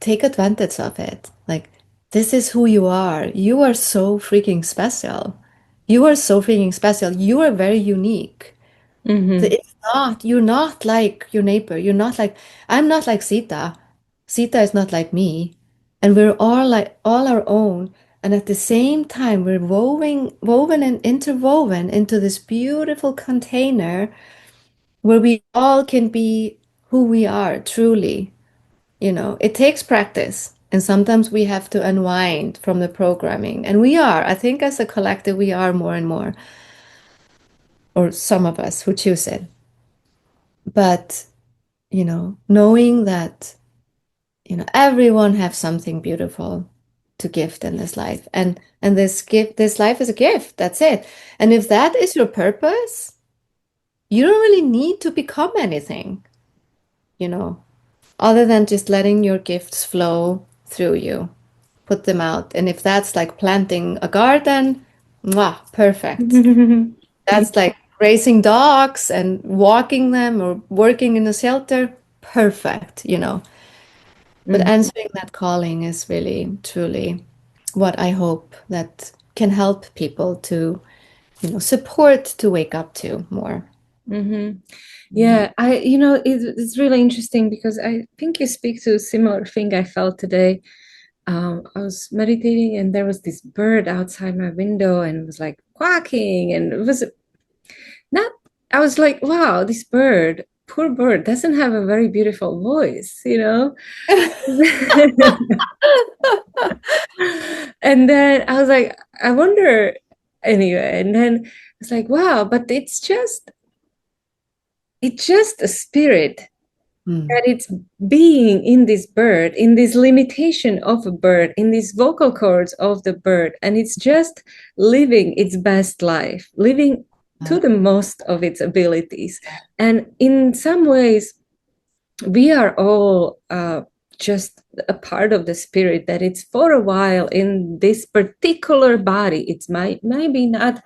take advantage of it. Like, this is who you are. You are so freaking special. You are so freaking special. You are very unique. Mhm. It's not, you're not like your neighbor. You're not like, I'm not like Sita. Sita is not like me. And we're all like all our own. And at the same time, we're woven and interwoven into this beautiful container where we all can be who we are truly. It takes practice. And sometimes we have to unwind from the programming. And we are, I think as a collective, we are more and more, or some of us who choose it. But knowing that, everyone have something beautiful to gift in this life. And this life is a gift. That's it. And if that is your purpose, you don't really need to become anything, you know, other than just letting your gifts flow through you. Put them out. And if that's like planting a garden, mwah, perfect. Yeah. That's like raising dogs and walking them or working in a shelter, perfect. But Mhm. answering that calling is really, truly what I hope that can help people to, support to wake up to more. Mhm. Yeah, it's really interesting because I think you speak to a similar thing I felt today. I was meditating and there was this bird outside my window and it was like quacking and it was not, I was like, wow, this bird, poor bird, doesn't have a very beautiful voice, you know? And then I was like, I wonder anyway. And then it's like, wow, but it's just a spirit Mm, that it's being in this bird, in this limitation of a bird, in these vocal cords of the bird, and it's just living its best life, living to uh, the most of its abilities. And in some ways, we are all just a part of the spirit that it's for a while in this particular body. It's maybe not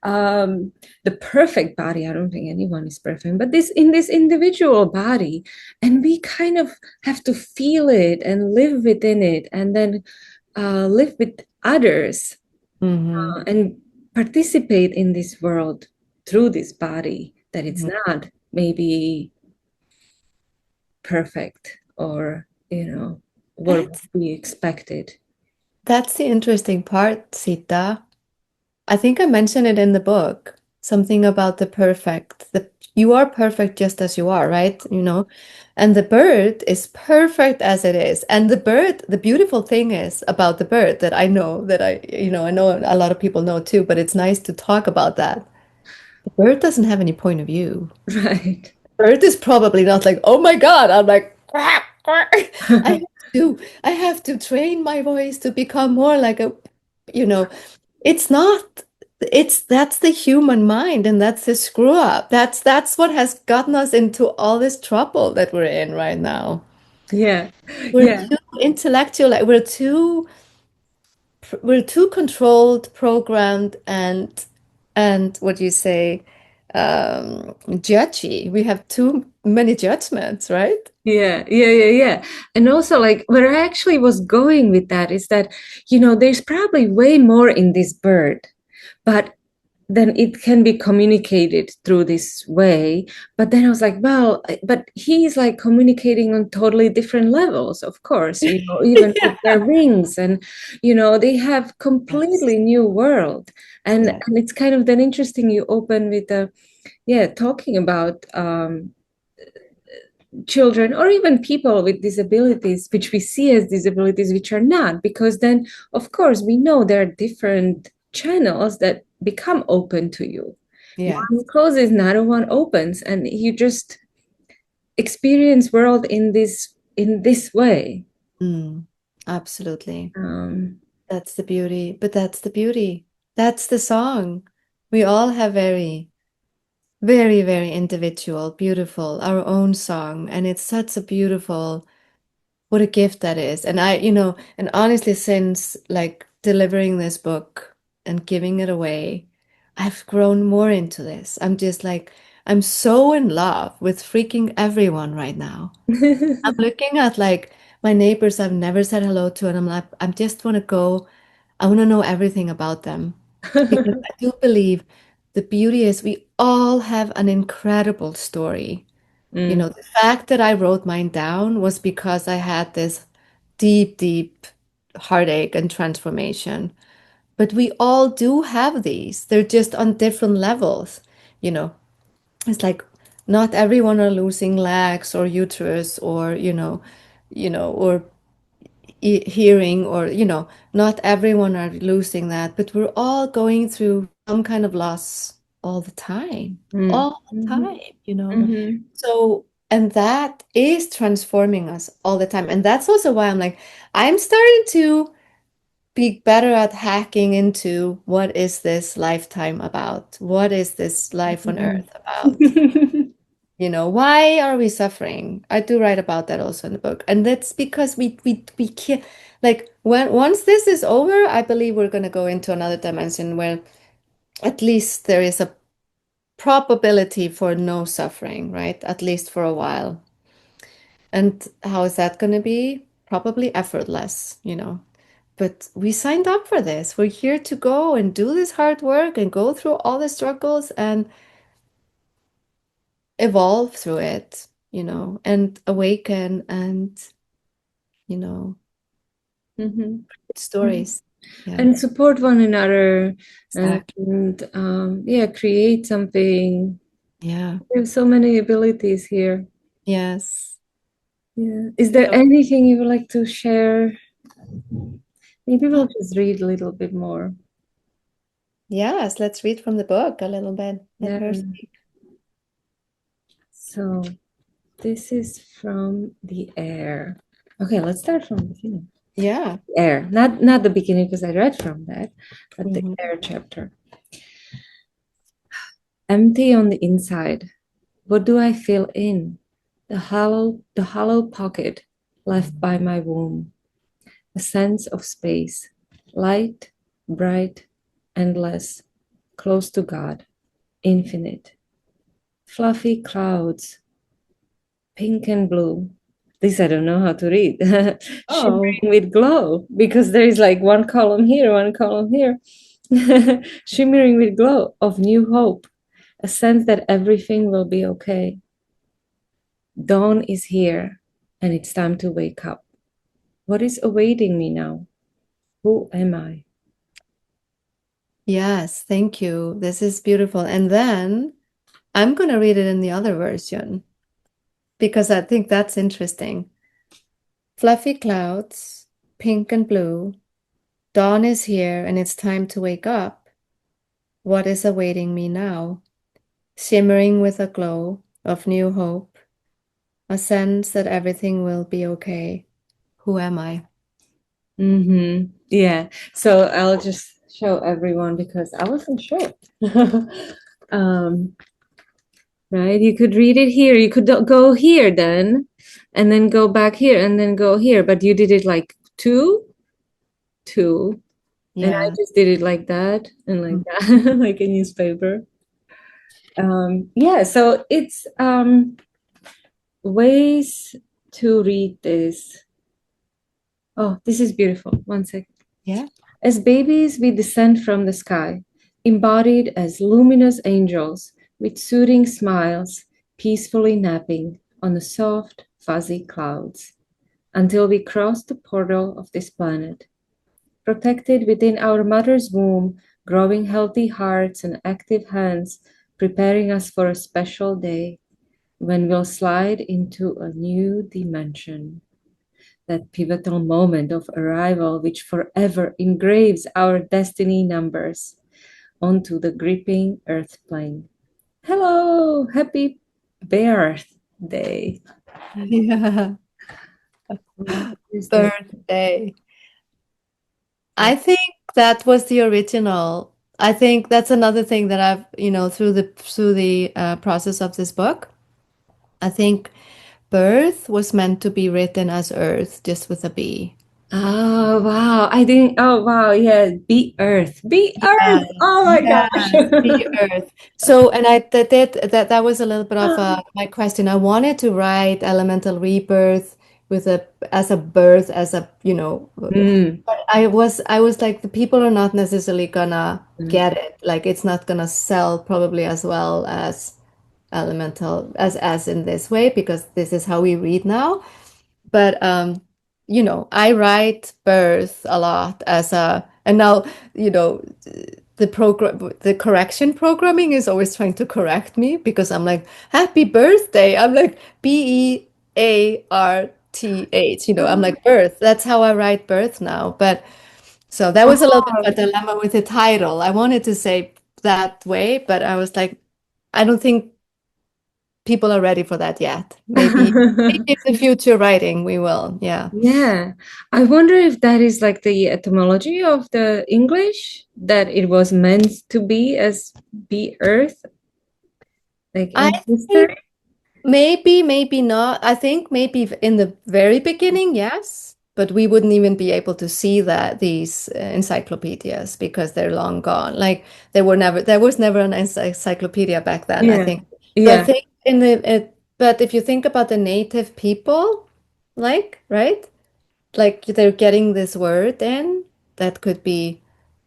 the perfect body. I don't think anyone is perfect, but this in this individual body, and we kind of have to feel it and live within it, and then live with others mhm, and participate in this world through this body that it's mhm. not maybe perfect or what That's we expected. that's the interesting part, Sita. I think I mentioned it in the book, something about the perfect. You are perfect just as you are, right? And the bird is perfect as it is. And the beautiful thing is about the bird that I know I know a lot of people know too, but it's nice to talk about that. The bird doesn't have any point of view. Right. Bird is probably not like, oh my God, I'm like, quack, quack. I have I have to train my voice to become more like a, you know, it's not, that's the human mind and that's the screw up. That's what has gotten us into all this trouble that we're in right now. Yeah. We're Yeah. too intellectual, like we're too controlled, programmed, and what do you say, judgy. We have too many judgments, right? Yeah, yeah, yeah, yeah. And also, like, where I actually was going with that is that, there's probably way more in this bird, but then it can be communicated through this way. But then I was like, well, but he's like communicating on totally different levels, of course, even with Yeah. their rings, and they have Yes. completely new world. and Yeah. and it's kind of then interesting you open with the talking about children or even people with disabilities, which we see as disabilities, which are not, because then, of course, we know there are different channels that become open to you. Yes. One closes, another one opens, and you just experience world in this way. Mm, absolutely. Um, That's the beauty. But that's the beauty. That's the song. We all have very, very, very individual, beautiful, our own song. And it's such a beautiful, what a gift that is. And and honestly, since like delivering this book and giving it away, I've grown more into this. I'm just like, I'm so in love with freaking everyone right now. I'm looking at like my neighbors I've never said hello to, and I'm like, I just want to go, I want to know everything about them. Because I do believe the beauty is we all have an incredible story. mm, The fact that I wrote mine down was because I had this deep, deep heartache and transformation. But we all do have these. They're just on different levels. You know, it's like not everyone are losing legs or uterus or, or hearing or, not everyone are losing that, but we're all going through some kind of loss mm, all the mhm, time. mhm, So, and that is transforming us all the time. And that's also why I'm like, I'm starting to be better at hacking into what is this lifetime about? What is this life on mhm. earth about? Why are we suffering? I do write about that also in the book. And that's because we can't like when once this is over, I believe we're gonna go into another dimension where at least there is a probability for no suffering, right? At least for a while. And how is that gonna be? Probably effortless. But we signed up for this. We're here to go and do this hard work and go through all the struggles and evolve through it, and awaken and, you know, Mhm, mhm. stories. Yeah. And support one another, Exactly. and create something. Yeah. There's so many abilities here. Yes. Yeah. Is there So, anything you would like to share? Maybe yeah. we'll just read a little bit more. Yes, let's read from the book a little bit. Let Yeah. her speak. So this is from the air. Okay, let's start from the beginning. Yeah. Air, not the beginning because I read from that, but the Hmm. air chapter. Empty on the inside. What do I feel in? The hollow pocket left by my womb. A sense of space, light, bright, endless, close to God, infinite. Fluffy clouds, pink and blue. This I don't know how to read. Oh, Shimmering with glow, because there is like one column here, one column here. Shimmering with glow of new hope, a sense that everything will be okay. Dawn is here, and it's time to wake up. What is awaiting me now? Who am I? yes. Thank you. This is beautiful. And then I'm going to read it in the other version because I think that's interesting. Fluffy clouds, pink and blue. Dawn is here and it's time to wake up. What is awaiting me now? Shimmering with a glow of new hope, a sense that everything will be okay. Who am I? Yeah. So I'll just show everyone because I wasn't sure. um, right? You could read it here. You could go here then, and then go back here, and then go here. But you did it like two, two, and I Yeah. just did it like that and like Mm. that, like a newspaper. Yeah. So it's ways to read this. Oh, this is beautiful. One sec. Yeah. As babies, we descend from the sky. embodied as luminous angels with soothing smiles, peacefully napping on the soft, fuzzy clouds, until we crossed the portal of this planet, protected within our mother's womb, growing healthy hearts and active hands, preparing us for a special day when we'll slide into a new dimension. That pivotal moment of arrival, which forever engraves our destiny numbers onto the gripping earth plane. Hello, happy birthday. Yeah. Birthday. Birthday. Yeah. I think that was the original. I think that's another thing that I've, through the process of this book. I think birth was meant to be written as Earth, just with a B. Oh wow. I didn't oh wow, yeah. Be Earth. Be Yeah, Earth. Oh my gosh. yes, the Earth. So, and I that did that that was a little bit of my question. I wanted to write elemental rebirth with a as a birth as a, Mm. but I was like the people are not necessarily gonna get it. Like it's not gonna sell probably as well as elemental as in this way because this is how we read now. But I write birth a lot as a and now, you know, the correction programming is always trying to correct me because I'm like, happy birthday. I'm like Bearth. I'm like birth. That's how I write birth now. But so that was a little bit of a Oh, dilemma with the title. I wanted to say that way, but I was like, I don't think people are ready for that yet. Maybe in the future writing we will. Yeah. yeah. I wonder if that is like the etymology of the English, that it was meant to be as be Earth, like I in history. think maybe, maybe not. I think maybe in the very beginning, yes, but we wouldn't even be able to see that these encyclopedias because they're long gone. Like there was never an encyclopedia back then, I Yeah. think. So I Yeah. think but if you think about the native people, like, right? Like they're getting this word in that could be,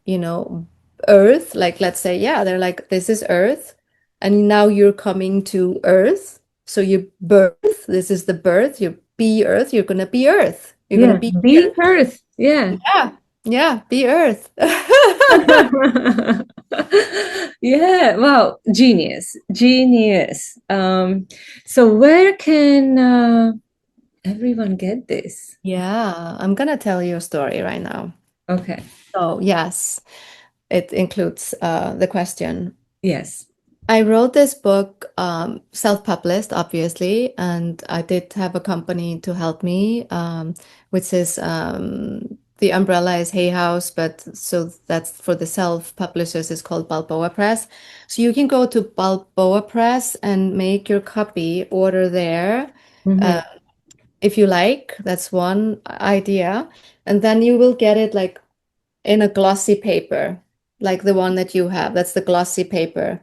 you know, earth. Like let's say, yeah, they're like, this is earth, and now you're coming to earth. So you birth, this is the birth, you be earth, you're gonna be earth. You're gonna Yeah. be Be here. Earth. Yeah. Yeah, yeah, be earth. Yeah, wow, genius, genius. So where can everyone get this? Yeah, I'm gonna tell you a story right now. Okay, So yes, it includes the question. yes. I wrote this book, self-published, obviously, and I did have a company to help me, which is the umbrella is Hay House, but so that's for the self-publishers is called Balboa Press. So you can go to Balboa Press and make your copy, order there, Hmm. uh, if you like. That's one idea, and then you will get it like in a glossy paper, like the one that you have. That's the glossy paper.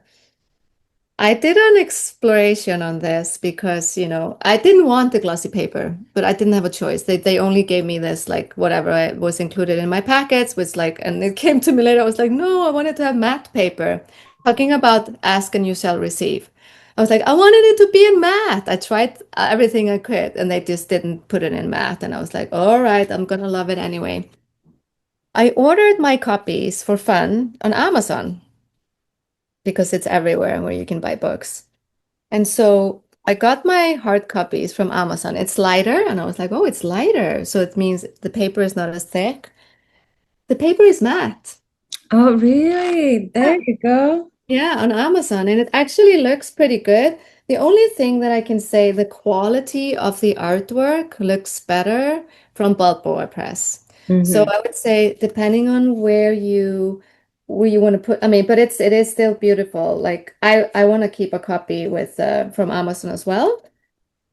I did an exploration on this because, I didn't want the glossy paper, but I didn't have a choice. They only gave me this, like, whatever was included in my packets was like, and it came to me later. I was like, no, I wanted to have matte paper. Talking about ask and you shall receive. I was like, I wanted it to be in matte. I tried everything I could, and they just didn't put it in matte. And I was like, all right, I'm gonna love it anyway. I ordered my copies for fun on Amazon because it's everywhere where you can buy books. And so I got my hard copies from Amazon. It's lighter, and I was like, oh, it's lighter. So it means the paper is not as thick. The paper is matte. Oh, really? There Yeah. you go. Yeah, on Amazon, and it actually looks pretty good. The only thing that I can say, the quality of the artwork looks better from Balboa Press. So Hmm. I would say, depending on where you want to put, I mean, but it is still beautiful. Like I want to keep a copy with from Amazon as well.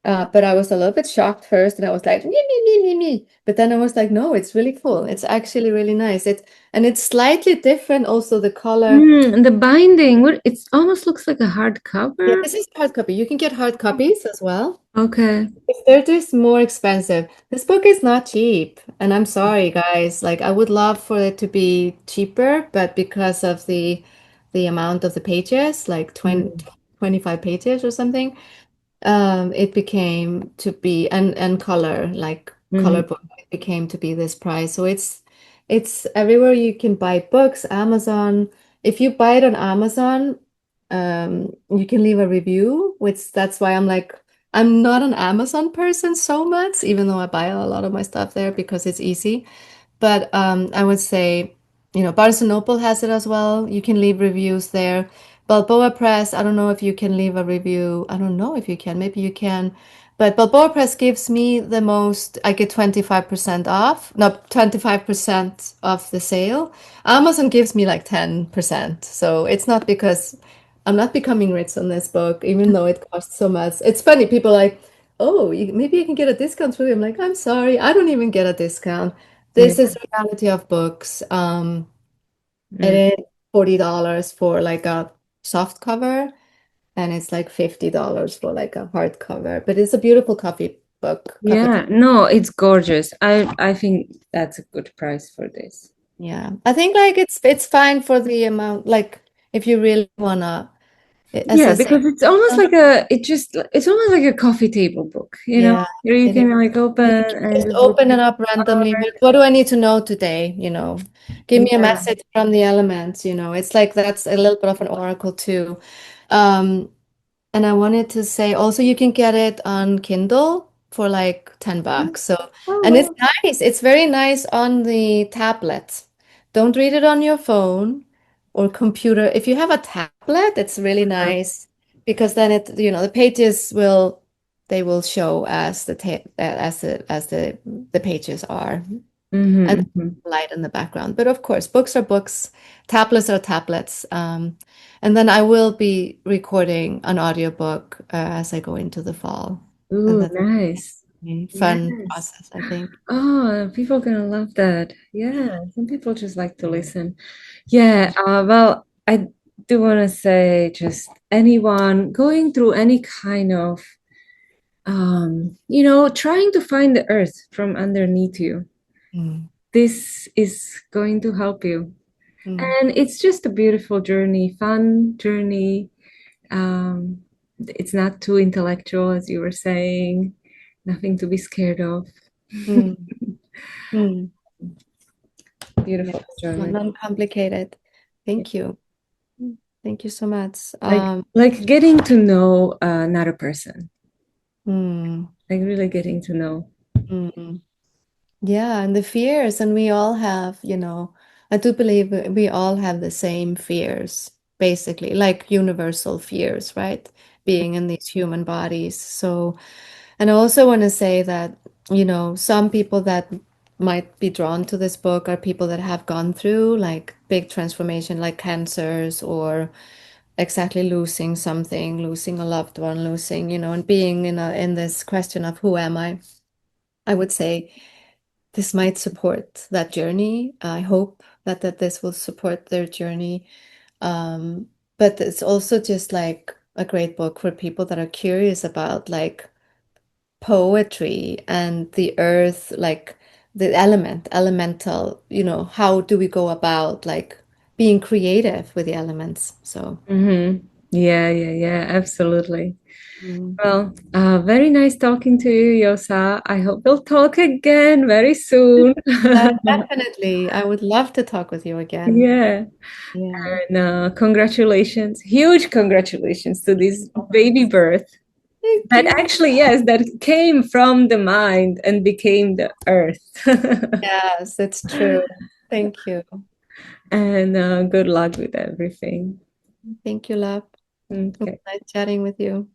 But I was a little bit shocked first, and I was like, me, me, me, me, me. But then I was like, no, it's really cool. It's actually really nice. It's slightly different. Also, the color. And the binding, what it almost looks like a Yeah, hardcover. this is hard copy. You can get hard copies as well. Okay. If they're just more expensive. This book is not cheap, and I'm sorry, guys. Like, I would love for it to be cheaper, but because of the the amount of the pages, like 20, Mm, 25 pages or something. It became to be and color, like color mhm, book, it became to be this price. So it's everywhere you can buy books, Amazon. If you buy it on Amazon, you can leave a review, which that's why I'm like, I'm not an Amazon person so much, even though I buy a lot of my stuff there because it's easy. But I would say, Barnes& and Noble has it as well. You can leave reviews there. Balboa Press, I don't know if you can leave a review. I don't know if you can. Maybe you can. But Balboa Press gives me the most. I get 25% off. No, 25% of the sale. Amazon gives me like 10%. So it's not because I'm not becoming rich on this book, even though it costs so much. It's funny. People are like, oh, maybe you can get a discount through. I'm like, I'm sorry. I don't even get a discount. yeah, This is the reality of books. It mm. is $40 for like a soft cover, and it's like $50 for like a hardcover. But it's a beautiful coffee Yeah, table. no, it's gorgeous. I think that's a good price for this. Yeah, I think like it's fine for the amount. Like if you really wanna, as Yeah, I say, because it's almost like it's almost like a coffee table book, you know? yeah, Here you it is. can like open You can and just just look open at it up randomly. art. What do I need to know today? Give me a Yeah. message from the elements. It's like that's a little bit of an oracle too. Um, And I wanted to say also you can get it on Kindle for like $10. So, Oh, and it's well. nice. It's very nice on the tablet. Don't read it on your phone or computer. If you have a tablet, it's really nice because then the pages they will show as the ta as the pages are and Mm-hmm, hmm. light in the background. But of course, books are books, tablets are tablets. And then I will be recording an audiobook as I go into the fall. And Ooh, that's nice. a fun Yes. process, I think. Oh, people are gonna love that. Yeah, some people just like to listen. Yeah, well, I do want to say just anyone going through any kind of trying to find the earth from underneath you. Mm, This is going to help you. mm, And it's just a beautiful journey, fun journey. Um, it's not too intellectual, as you were saying, nothing to be scared of. mm, mm. Yeah, Beautiful not journey. non-complicated. Thank you. Thank you so much. Like getting to know another person, Mm, like really getting to know. mm. Yeah, and the fears, and we all have, I do believe we all have the same fears, basically, like universal fears, right? Being in these human bodies. So, and I also want to say that, some people that might be drawn to this book are people that have gone through like big transformation, like cancers or exactly losing something, losing a loved one, losing, and being in this question of who am I? I would say this might support that journey. I hope that this will support their journey. But it's also just like a great book for people that are curious about like poetry and the earth, like the elemental, how do we go about like being creative with the elements? So, Mm-hmm. Yeah, yeah, yeah, absolutely. mm. Well, very nice talking to you, Yosa. I hope we'll talk again very soon. Definitely. I would love to talk with you again. Yeah. Yeah. And congratulations, huge congratulations to this baby birth. Thank That you. actually, yes, that came from the mind and became the earth. Yes, it's true. Thank you. And good luck with everything. Thank you, love. It was Okay. nice chatting with you.